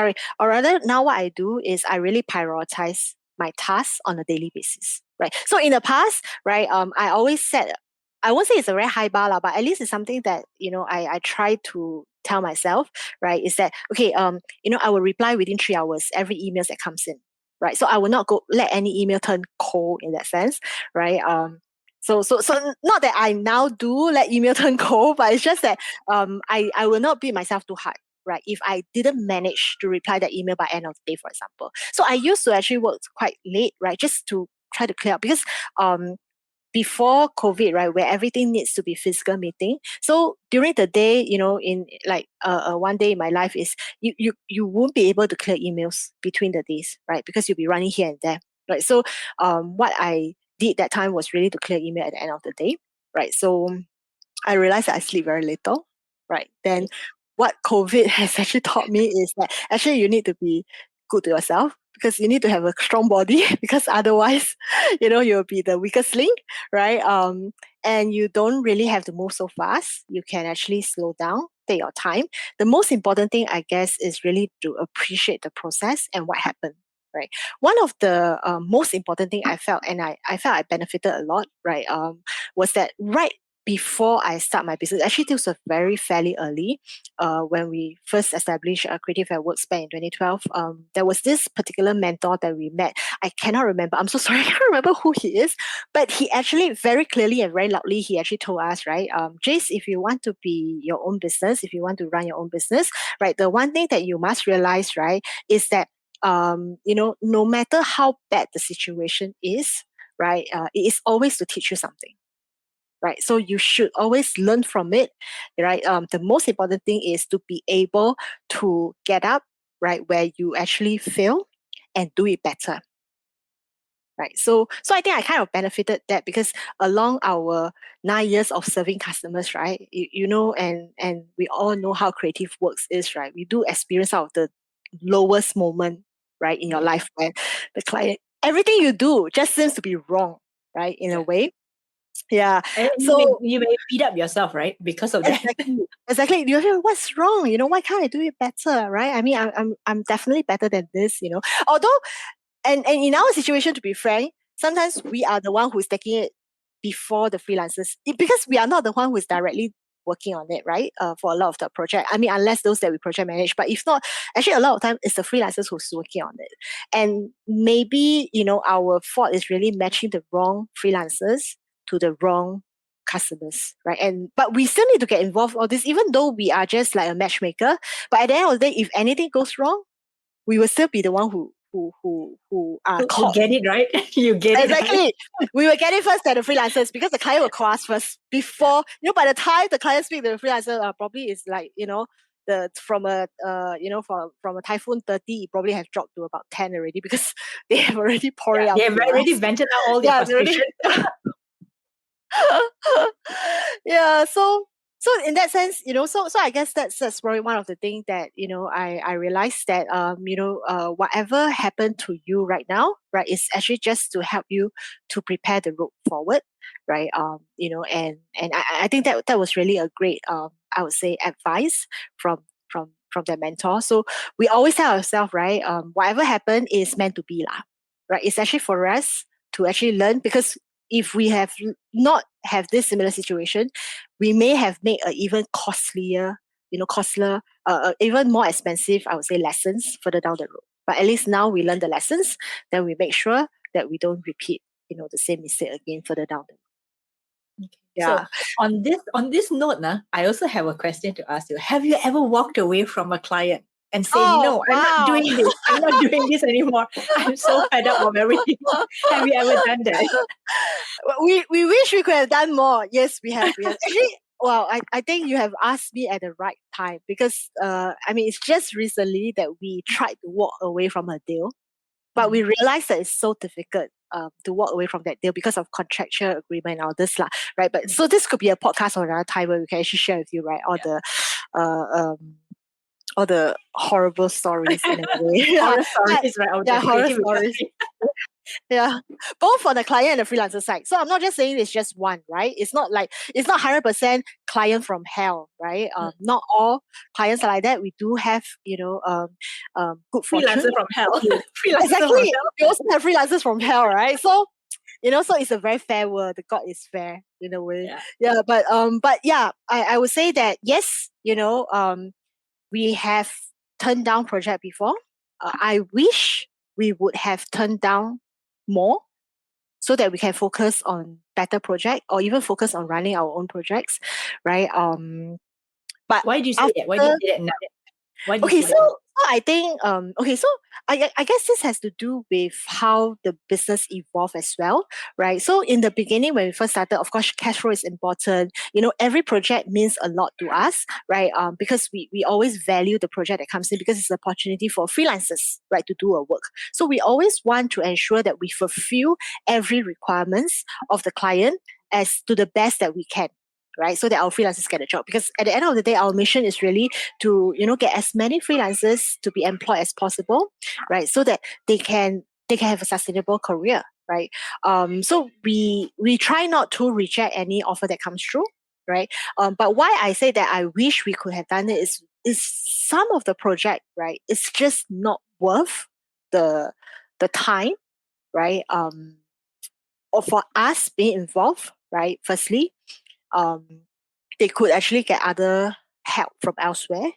rather now what I do is I really prioritize my tasks on a daily basis, right? So in the past, right, I always set, I won't say it's a very high bar, but at least it's something that, I try to tell myself, right, is that, okay, I will reply within 3 hours every email that comes in, right? So I will not go let any email turn cold in that sense, right? So not that I now do let email turn cold, but it's just that I will not beat myself too hard, right? If I didn't manage to reply that email by end of the day, for example. So I used to actually work quite late, right? Just to try to clear up because before COVID, right, where everything needs to be physical meeting. So during the day, in like one day in my life is you won't be able to clear emails between the days, right? Because you'll be running here and there, right? So what I did that time was really to clear email at the end of the day, right? So I realized that I sleep very little, right? Then what COVID has actually taught me is that actually you need to be good to yourself because you need to have a strong body because otherwise, you'll be the weakest link, right? And you don't really have to move so fast. You can actually slow down, take your time. The most important thing, I guess, is really to appreciate the process and what happened. Right. One of the most important thing I felt, and I felt I benefited a lot, right, was that right before I start my business, actually this was very fairly early, when we first established Creative at Work back in 2012, there was this particular mentor that we met. I cannot remember. I'm so sorry. I can't remember who he is, but he actually very clearly and very loudly, he actually told us, right, Jayce, if you want to be your own business, if you want to run your own business, right, the one thing that you must realize, right, is that, no matter how bad the situation is, right, it is always to teach you something, right? So you should always learn from it, right? The most important thing is to be able to get up, right, where you actually fail and do it better, right? So I think I kind of benefited that because along our 9 years of serving customers, right, and we all know how creative works is, right? We do experience out of the lowest moment, right, in your Yeah. life when the client, everything you do just seems to be wrong, right, in a way. Yeah. And So you may beat up yourself, right? Because of that. exactly. Exactly. You feel what's wrong? Why can't I do it better? Right? I mean, I'm definitely better than this. Although, and in our situation, to be frank, sometimes we are the one who's taking it before the freelancers because we are not the one who's directly working on it, right? For a lot of the project. I mean, unless those that we project manage, but if not, actually a lot of time it's the freelancers who's working on it. And maybe, our fault is really matching the wrong freelancers to the wrong customers, right? But we still need to get involved in all this, even though we are just like a matchmaker. But at the end of the day, if anything goes wrong, we will still be the one who are Who caught. get it, right? You get it, right? Exactly. We will get it first at the freelancers because the client will call us first before, by the time the client speak to the freelancer, probably is like, the from a from a typhoon 30, it probably has dropped to about 10 already because they have already poured Yeah, it they out have to already us. vented out all their Yeah, they already frustration. yeah, so in that sense, so I guess that's probably one of the things that I realized that whatever happened to you right now, right, is actually just to help you to prepare the road forward, right? And I think that was really a great I would say advice from their mentor. So we always tell ourselves, right, whatever happened is meant to be lah, right? It's actually for us to actually learn because if we have not have this similar situation, we may have made a even even more expensive, I would say, lessons further down the road. But at least now we learn the lessons, then we make sure that we don't repeat, the same mistake again further down the road. So Yeah. on this note, I also have a question to ask you. Have you ever walked away from a client and say, Oh, no, I'm not wow. doing this. I'm not doing this anymore. I'm so fed up of everything. Have you ever done that? We wish we could have done more. Yes, we have. We have. Actually, well, I think you have asked me at the right time because I mean it's just recently that we tried to walk away from a deal, but we realized that it's so difficult to walk away from that deal because of contractual agreement and all this lah, right? But so this could be a podcast or another time where we can actually share with you, right, all the horrible stories in a way. Yeah, Horror stories, right? Of yeah, the horror creative stories. industry. Yeah, both for the client and the freelancer side. So I'm not just saying it's just one, right? It's not 100% client from hell, right? Not all clients are like that. We do have, good fortune. Freelancer from hell. Yeah. Freelancer from Exactly. hell. We also have freelancers from hell, right? So so it's a very fair world. The God is fair in a way. Yeah. Yeah, but yeah, I would say that yes, we have turned down project before. I wish we would have turned down more so that we can focus on better project or even focus on running our own projects, right? But Why do you say that? Why do you after say that now? Why do you Okay, say so, that now? so I think so I guess this has to do with how the business evolved as well, right? So in the beginning when we first started, of course, cash flow is important. Every project means a lot to us, right? Because we always value the project that comes in because it's an opportunity for freelancers, right, to do a work. So we always want to ensure that we fulfill every requirements of the client as to the best that we can. Right, so that our freelancers get a job. Because at the end of the day, our mission is really to get as many freelancers to be employed as possible, right? So that they can have a sustainable career, right? So we try not to reject any offer that comes through, right? But why I say that I wish we could have done it is some of the project, right? It's just not worth the time, right? Or for us being involved, right? Firstly, um, they could actually get other help from elsewhere,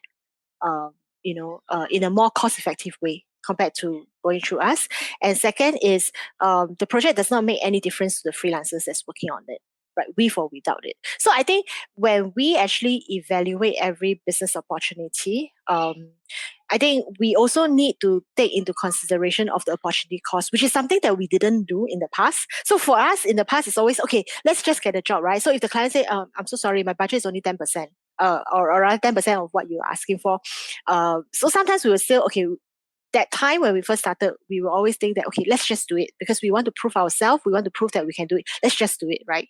um, in a more cost-effective way compared to going through us. And second is the project does not make any difference to the freelancers that's working on it, right? With or without it. So I think when we actually evaluate every business opportunity, I think we also need to take into consideration of the opportunity cost, which is something that we didn't do in the past. So for us in the past, it's always, okay, let's just get a job, right? So if the client say, I'm so sorry, my budget is only 10%, or around 10% of what you're asking for. So sometimes we will still, okay, that time when we first started, we will always think that, okay, let's just do it because we want to prove ourselves. We want to prove that we can do it. Let's just do it, right?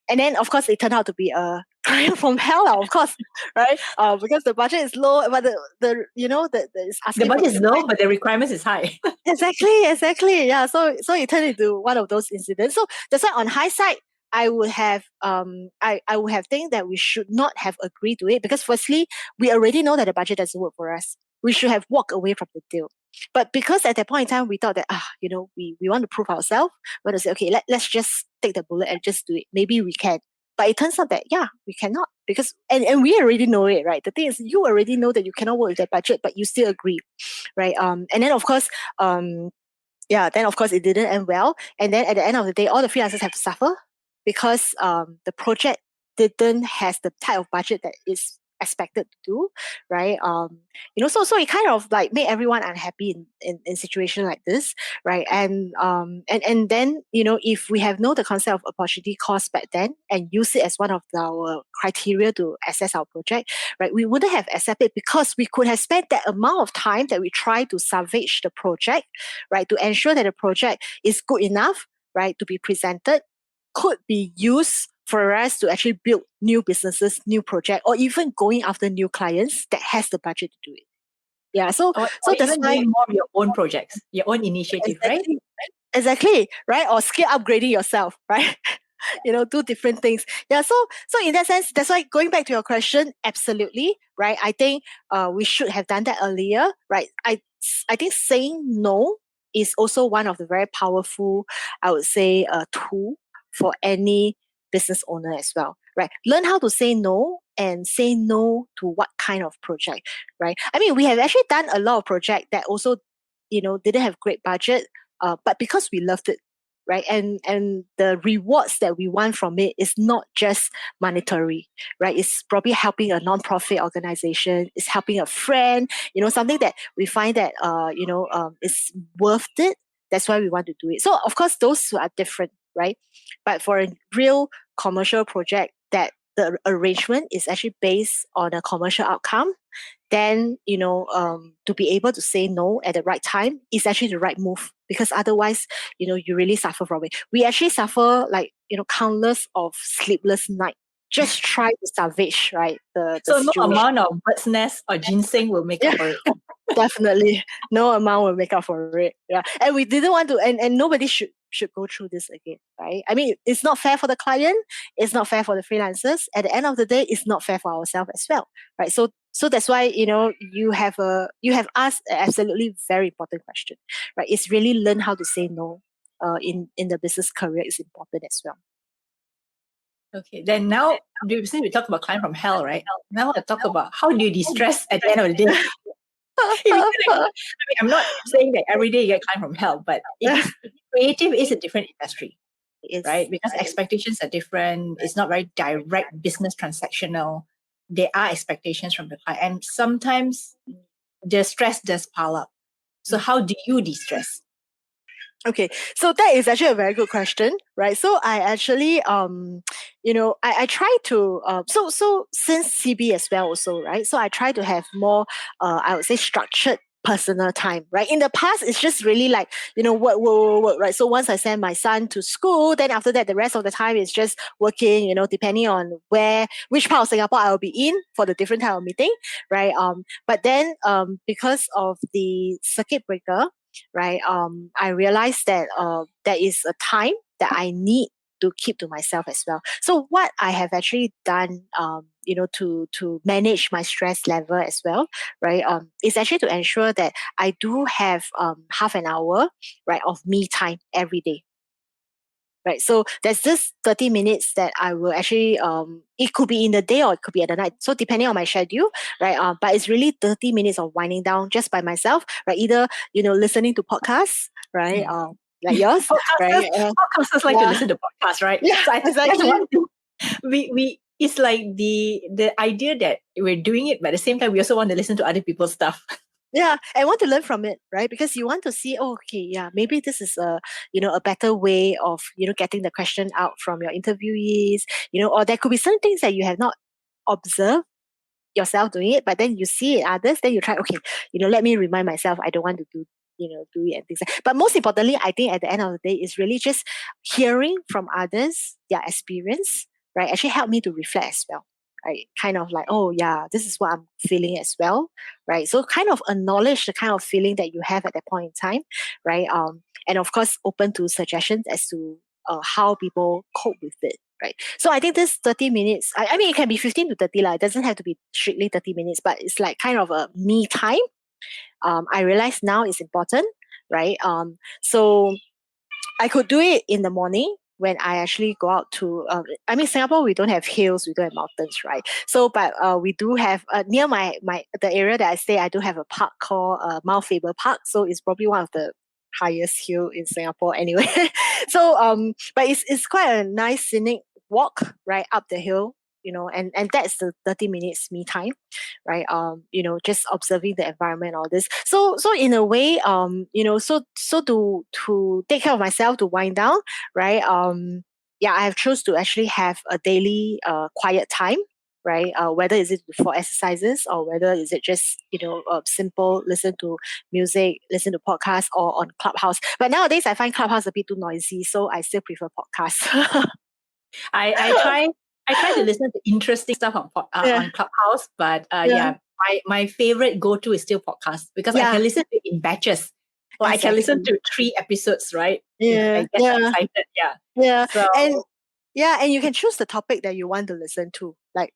And then, of course, it turned out to be a client from hell, of course, right? Because the budget is low, but it's The asking for budget is the low, but the requirements is high. exactly. Yeah. So it turned into one of those incidents. So that's why on hindsight, I would have I would have think that we should not have agreed to it because firstly, we already know that the budget doesn't work for us. We should have walked away from the deal. But because at that point in time we thought that we want to prove ourselves, we want to say, okay, let's just take the bullet and just do it. Maybe we can. But it turns out that we cannot because and we already know it, right? The thing is you already know that you cannot work with that budget, but you still agree. Right. And then of course, then of course it didn't end well. And then at the end of the day, all the freelancers have to suffer because the project didn't has the type of budget that is expected to do, right? So it kind of like made everyone unhappy in situation like this, right? And then if we have known the concept of opportunity cost back then and use it as one of our criteria to assess our project, right? We wouldn't have accepted because we could have spent that amount of time that we try to salvage the project, right? To ensure that the project is good enough, right? To be presented, could be used for us to actually build new businesses, new project, or even going after new clients that has the budget to do it. Yeah. So Or that's even why doing more of your own projects, your own initiative, right? exactly, right? Or skill upgrading yourself, right? Do different things. Yeah. So in that sense, that's why going back to your question, absolutely, right? I think we should have done that earlier, right? I think saying no is also one of the very powerful, I would say, tool for any business owner as well, right? Learn how to say no and say no to what kind of project, right? I mean, we have actually done a lot of project that also, didn't have great budget, but because we loved it, right? And the rewards that we want from it is not just monetary, right? It's probably helping a non-profit organization, it's helping a friend, something that we find that is worth it. That's why we want to do it. So of course those two are different, right? But for a real commercial project that the arrangement is actually based on a commercial outcome, then to be able to say no at the right time is actually the right move, because otherwise you really suffer from it. We actually suffer, like, countless of sleepless night just try to salvage, right, the So no situation. amount of bird's nest or ginseng will make up for it. Definitely, no amount will make up for it. Yeah, and we didn't want to, and nobody should go through this again, right? I mean, it's not fair for the client. It's not fair for the freelancers. At the end of the day, it's not fair for ourselves as well, right? So that's why you have asked an absolutely very important question, right? It's really learn how to say no. In the business career is important as well. Okay, then now, since we talk about client from hell, right? Now I want to talk about how do you de-stress at the end of the day? I'm not saying that every day you get client from hell, but creative is a different industry, right? Because expectations are different. It's not very direct business transactional. There are expectations from the client, and sometimes the stress does pile up. So how do you de-stress? Okay, so that is actually a very good question, right? So I actually, I try to, so since CB as well also, right? So I try to have more, I would say structured personal time, right? In the past, it's just really like, work, right? So once I send my son to school, then after that, the rest of the time is just working, depending on which part of Singapore I will be in for the different type of meeting, right? But then, because of the circuit breaker, right? I realized that there is a time that I need to keep to myself as well. So what I have actually done, to manage my stress level as well, right? Is actually to ensure that I do have half an hour, right, of me time every day. Right. So there's this 30 minutes that I will actually it could be in the day or it could be at the night. So depending on my schedule, right? But it's really 30 minutes of winding down just by myself, right? Either, listening to podcasts, right? Like yours, right? Podcasters like to listen to podcasts, right? Yeah, so I think exactly. that's one thing. We it's like the idea that we're doing it, but at the same time we also want to listen to other people's stuff. Yeah, and want to learn from it, right? Because you want to see, oh, okay, yeah, maybe this is a better way of, getting the question out from your interviewees, or there could be certain things that you have not observed yourself doing it, but then you see it others, then you try, okay, let me remind myself, I don't want to do it and things like. But most importantly, I think at the end of the day, is really just hearing from others, their experience, right? Actually help me to reflect as well. Right, kind of like, oh yeah, this is what I'm feeling as well, right? So kind of acknowledge the kind of feeling that you have at that point in time, right? And of course, open to suggestions as to how people cope with it, right? So I think this 30 minutes, I mean, it can be 15 to 30, it doesn't have to be strictly 30 minutes, but it's like kind of a me time. I realize now is important, right? So I could do it in the morning when I actually go out to, Singapore, we don't have hills, we don't have mountains, right? So, but we do have, near the area that I stay, I do have a park called Mount Faber Park. So it's probably one of the highest hill in Singapore anyway. So, but it's quite a nice scenic walk, right, up the hill, and that's the 30 minutes me time, right? Just observing the environment, all this. So in a way, so to take care of myself, to wind down, right? Yeah, I have chose to actually have a daily quiet time, right? Whether is it for exercises or whether is it just simple listen to music, listen to podcasts, or on Clubhouse. But nowadays I find Clubhouse a bit too noisy, so I still prefer podcasts. I try to listen to interesting stuff on Clubhouse, but my favorite go-to is still podcast because I can listen to it in batches. So I can listen to 3 episodes, right? I get excited. Yeah. So, And you can choose the topic that you want to listen to. Like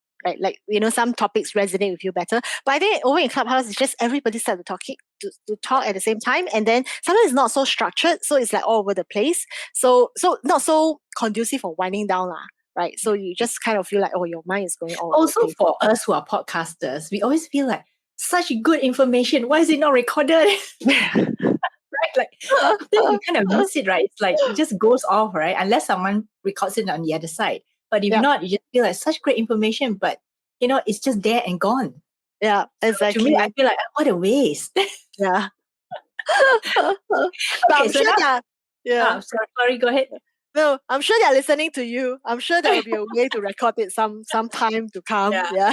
some topics resonate with you better. But I think over in Clubhouse, it's just everybody start to talk at the same time, and then sometimes it's not so structured, so it's like all over the place. So not so conducive for winding down, lah. Right. So you just kind of feel like, oh, your mind is going all over also the place. for us who are podcasters, we always feel like such good information. Why is it not recorded? Right? Like then you kind of miss it, right? It's like it just goes off, right? Unless someone records it on the other side. But if not, you just feel like such great information, but it's just there and gone. Yeah, exactly. To me, I feel like what a waste. Yeah. Okay, I'm so sure now, sorry, go ahead. No, I'm sure they're listening to you. I'm sure there will be a way to record it some time to come. Yeah.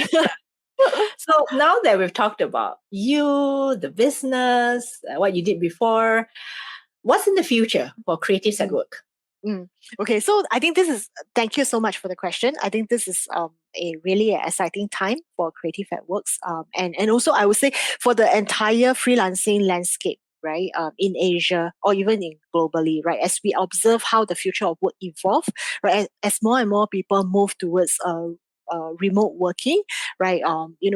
So now that we've talked about you, the business, what you did before, what's in the future for Creatives at Work? Okay, so I think thank you so much for the question. I think this is a really exciting time for Creative at Works. And also I would say for the entire freelancing landscape, right, in Asia or even in globally, right, as we observe how the future of work evolve, right, as more and more people move towards remote working, right?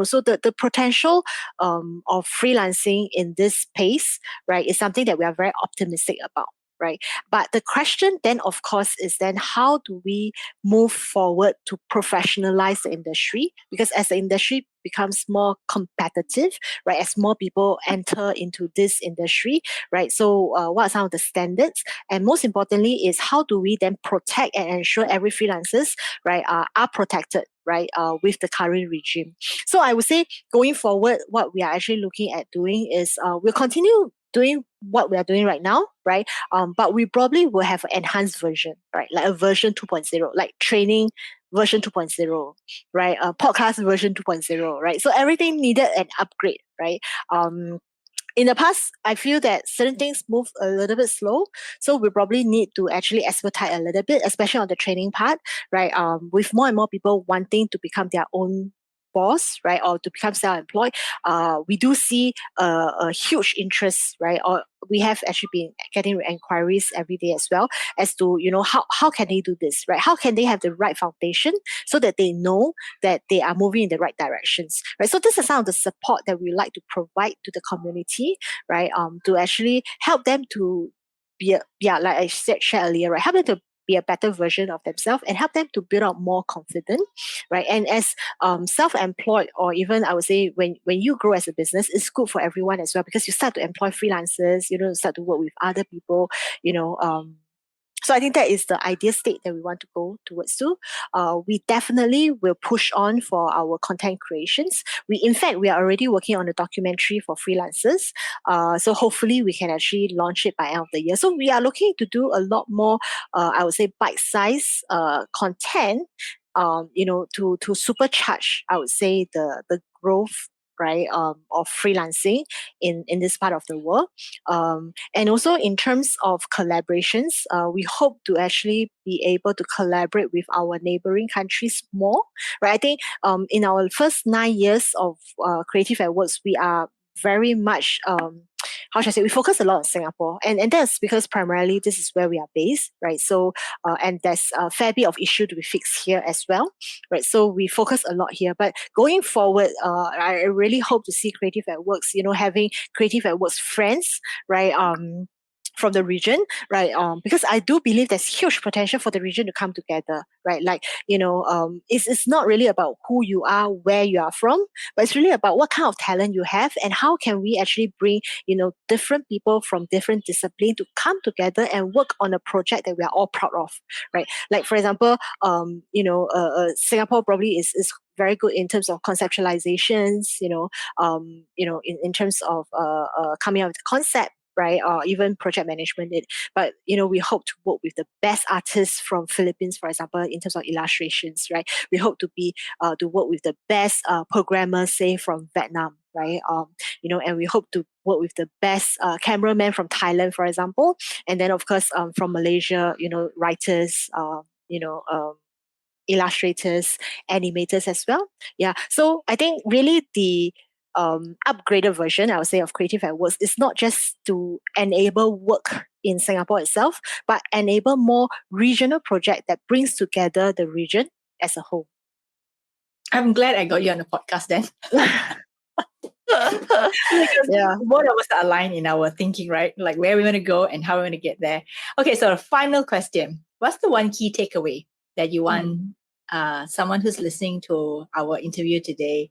So the potential of freelancing in this space, right, is something that we are very optimistic about, right? But the question then, of course, is then how do we move forward to professionalize the industry? Because as the industry becomes more competitive, right, as more people enter into this industry, right? So, what are some of the standards? And most importantly, is how do we then protect and ensure every freelancers, right, are protected, right, with the current regime. So I would say going forward, what we are actually looking at doing is we'll continue doing what we are doing right now, right? But we probably will have an enhanced version, right? Like a version 2.0, like training version 2.0, right? Podcast version 2.0, right? So everything needed an upgrade, right? In the past, I feel that certain things move a little bit slow. So we probably need to actually expedite a little bit, especially on the training part, right? With more and more people wanting to become their own boss, right, or to become self-employed, we do see a huge interest, right, or we have actually been getting inquiries every day as well as to how can they do this, right? How can they have the right foundation so that they know that they are moving in the right directions, right? So this is some of the support that we like to provide to the community, right? To actually help them to like I said, share earlier, right? Help them to be a better version of themselves and help them to build up more confidence, right? And as self-employed, or even I would say when you grow as a business, it's good for everyone as well because you start to employ freelancers, start to work with other people, you know. So I think that is the ideal state that we want to go towards to. We definitely will push on for our content creations. In fact, we are already working on a documentary for freelancers. So hopefully we can actually launch it by end of the year. So we are looking to do a lot more, I would say, bite-sized content, to supercharge, I would say, the growth, right, of freelancing in this part of the world. And also in terms of collaborations, we hope to actually be able to collaborate with our neighboring countries more, right? I think in our first 9 years of Creative at Works, we are very much how should I say, we focus a lot on Singapore, and that's because primarily this is where we are based, right? So and there's a fair bit of issue to be fixed here as well, right? So we focus a lot here, but going forward, I really hope to see Creative at Works, having Creative at Works friends, right? From the region, right? Because I do believe there's huge potential for the region to come together, right? Like, it's not really about who you are, where you are from, but it's really about what kind of talent you have and how can we actually bring, different people from different disciplines to come together and work on a project that we are all proud of, right? Like, for example, Singapore probably is very good in terms of conceptualizations, in terms of coming up with the concept, right, or even project management. But we hope to work with the best artists from Philippines, for example, in terms of illustrations, right? We hope to work with the best programmers, say from Vietnam, right? And we hope to work with the best cameraman from Thailand, for example, and then of course from Malaysia, writers, illustrators, animators as well. Yeah. So I think really the upgraded version, I would say, of Creative at Works is not just to enable work in Singapore itself, but enable more regional project that brings together the region as a whole. I'm glad I got you on the podcast then. Yeah. Both of us are aligned in our thinking, right? Like where we want to go and how we want to get there. Okay, so final question. What's the one key takeaway that you want someone who's listening to our interview today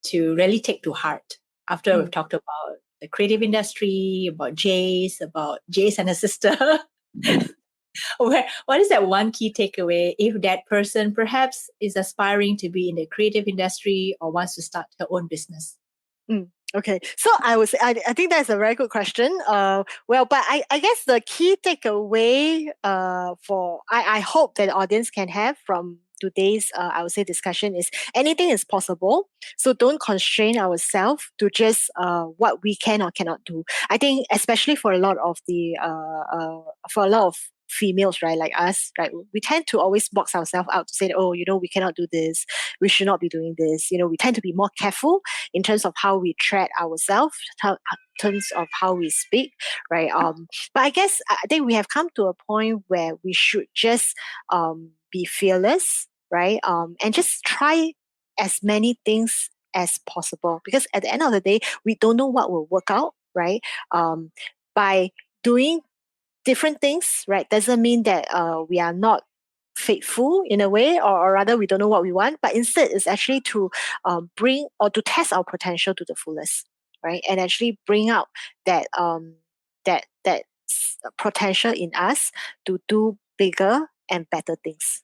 to really take to heart after we've talked about the creative industry, about Jayce, about Jayce and her sister? What is that one key takeaway if that person perhaps is aspiring to be in the creative industry or wants to start her own business? Okay, so I would say I think that's a very good question. But I guess the key takeaway for I hope that the audience can have from today's I would say discussion is anything is possible. So don't constrain ourselves to just what we can or cannot do. I think especially for a lot of females, right, like us, right, we tend to always box ourselves out to say, oh, we cannot do this, we should not be doing this. We tend to be more careful in terms of how we tread ourselves, in terms of how we speak, right? But I guess I think we have come to a point where we should just be fearless, right? And just try as many things as possible, because at the end of the day, we don't know what will work out, right? By doing different things, right, doesn't mean that we are not faithful in a way, or rather we don't know what we want, but instead it's actually to bring or to test our potential to the fullest, right, and actually bring out that potential in us to do bigger and better things,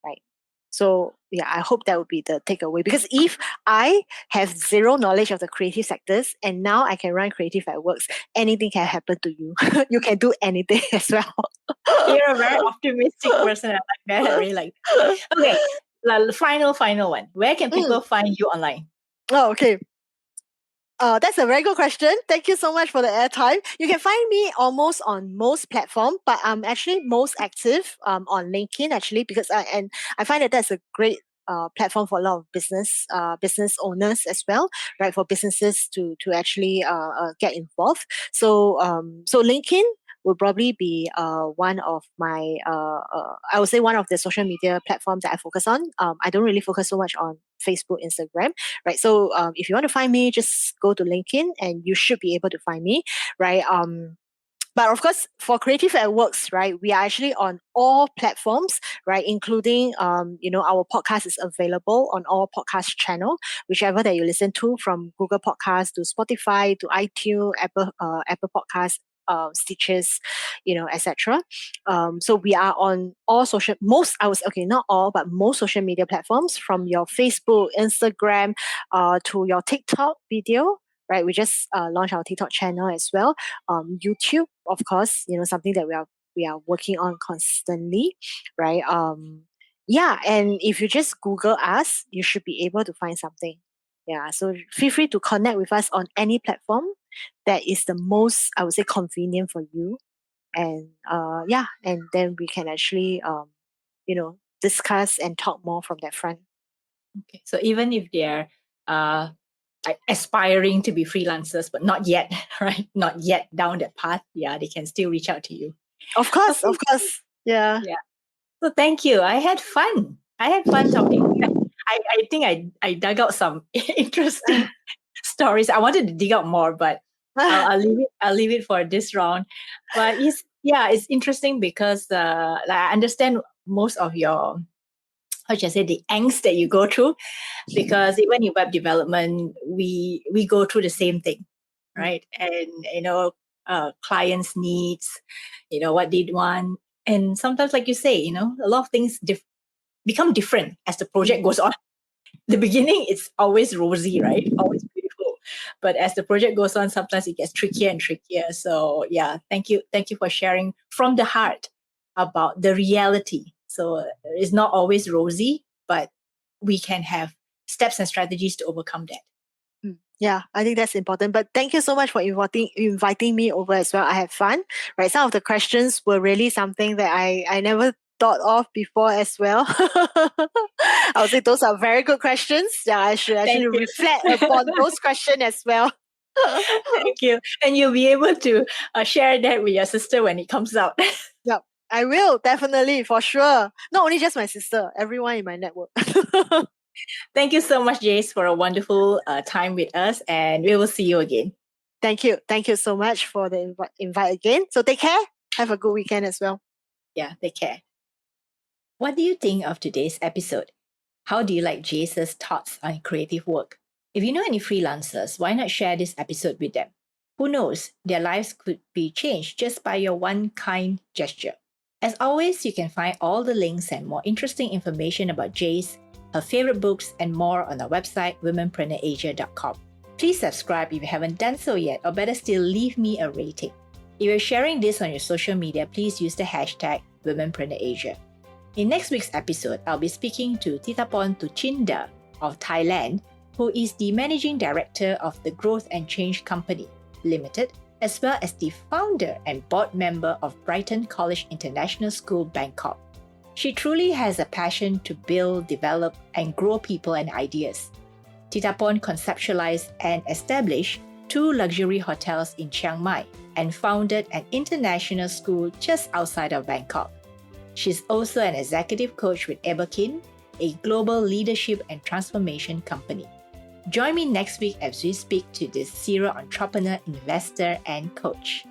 right? So yeah, I hope that would be the takeaway, because if I have zero knowledge of the creative sectors and now I can run CreativesAtWork, anything can happen to you. You can do anything as well. You're a very optimistic person. I like that. I really like that. Okay, final one. Where can people find you online? Oh, okay. That's a very good question. Thank you so much for the airtime. You can find me almost on most platforms, but I'm actually most active on LinkedIn, actually, because I find that that's a great platform for a lot of business owners as well, right? For businesses to actually get involved. So LinkedIn will probably be one of my I would say one of the social media platforms that I focus on. I don't really focus so much on Facebook, Instagram, right? So if you want to find me, just go to LinkedIn and you should be able to find me, right? But of course, for CreativesAtWork, right, we are actually on all platforms, right, including, our podcast is available on all podcast channel, whichever that you listen to, from Google Podcasts to Spotify to iTunes, Apple Podcasts, Stitches, etc. So we are on not all, but most social media platforms, from your Facebook, Instagram, to your TikTok video. Right, we just launched our TikTok channel as well. YouTube, of course, something that we are working on constantly, right? Yeah, and if you just Google us, you should be able to find something. Yeah, so feel free to connect with us on any platform that is the most, I would say, convenient for you. And and then we can actually discuss and talk more from that front. Okay, so even if they're aspiring to be freelancers, but not yet, right? Not yet down that path, yeah, they can still reach out to you. Of course, yeah. Yeah. So thank you. I had fun talking. I think I dug out some interesting stories. I wanted to dig out more, but I'll leave it for this round. But it's interesting because I understand most of your, how should I say, the angst that you go through, because even in web development, we go through the same thing, right? And clients' needs, what they want, and sometimes, like you say, a lot of things become different as the project goes on. The beginning, it's always rosy, right? Always beautiful, but as the project goes on, sometimes it gets trickier and trickier. So yeah, thank you for sharing from the heart about the reality. So it's not always rosy, but we can have steps and strategies to overcome that. Yeah, I think that's important. But thank you so much for inviting me over as well. I had fun. Right, some of the questions were really something that I never thought of before as well. I would say those are very good questions. Yeah, I should actually reflect upon those questions as well. Thank you. And you'll be able to share that with your sister when it comes out. Yep, I will, definitely, for sure. Not only just my sister, everyone in my network. Thank you so much, Jayce, for a wonderful time with us, and we will see you again. Thank you. Thank you so much for the invite again. So take care. Have a good weekend as well. Yeah, take care. What do you think of today's episode? How do you like Jayce's thoughts on creative work? If you know any freelancers, why not share this episode with them? Who knows, their lives could be changed just by your one kind gesture. As always, you can find all the links and more interesting information about Jayce, her favorite books, and more on our website, womenpreneurasia.com. Please subscribe if you haven't done so yet, or better still, leave me a rating. If you're sharing this on your social media, please use the hashtag womenpreneurasia. In next week's episode, I'll be speaking to Titapon Tuchinda of Thailand, who is the Managing Director of the Growth and Change Company Limited, as well as the founder and board member of Brighton College International School, Bangkok. She truly has a passion to build, develop, and grow people and ideas. Titapon conceptualized and established 2 luxury hotels in Chiang Mai and founded an international school just outside of Bangkok. She's also an executive coach with Eberkin, a global leadership and transformation company. Join me next week as we speak to this serial entrepreneur, investor, and coach.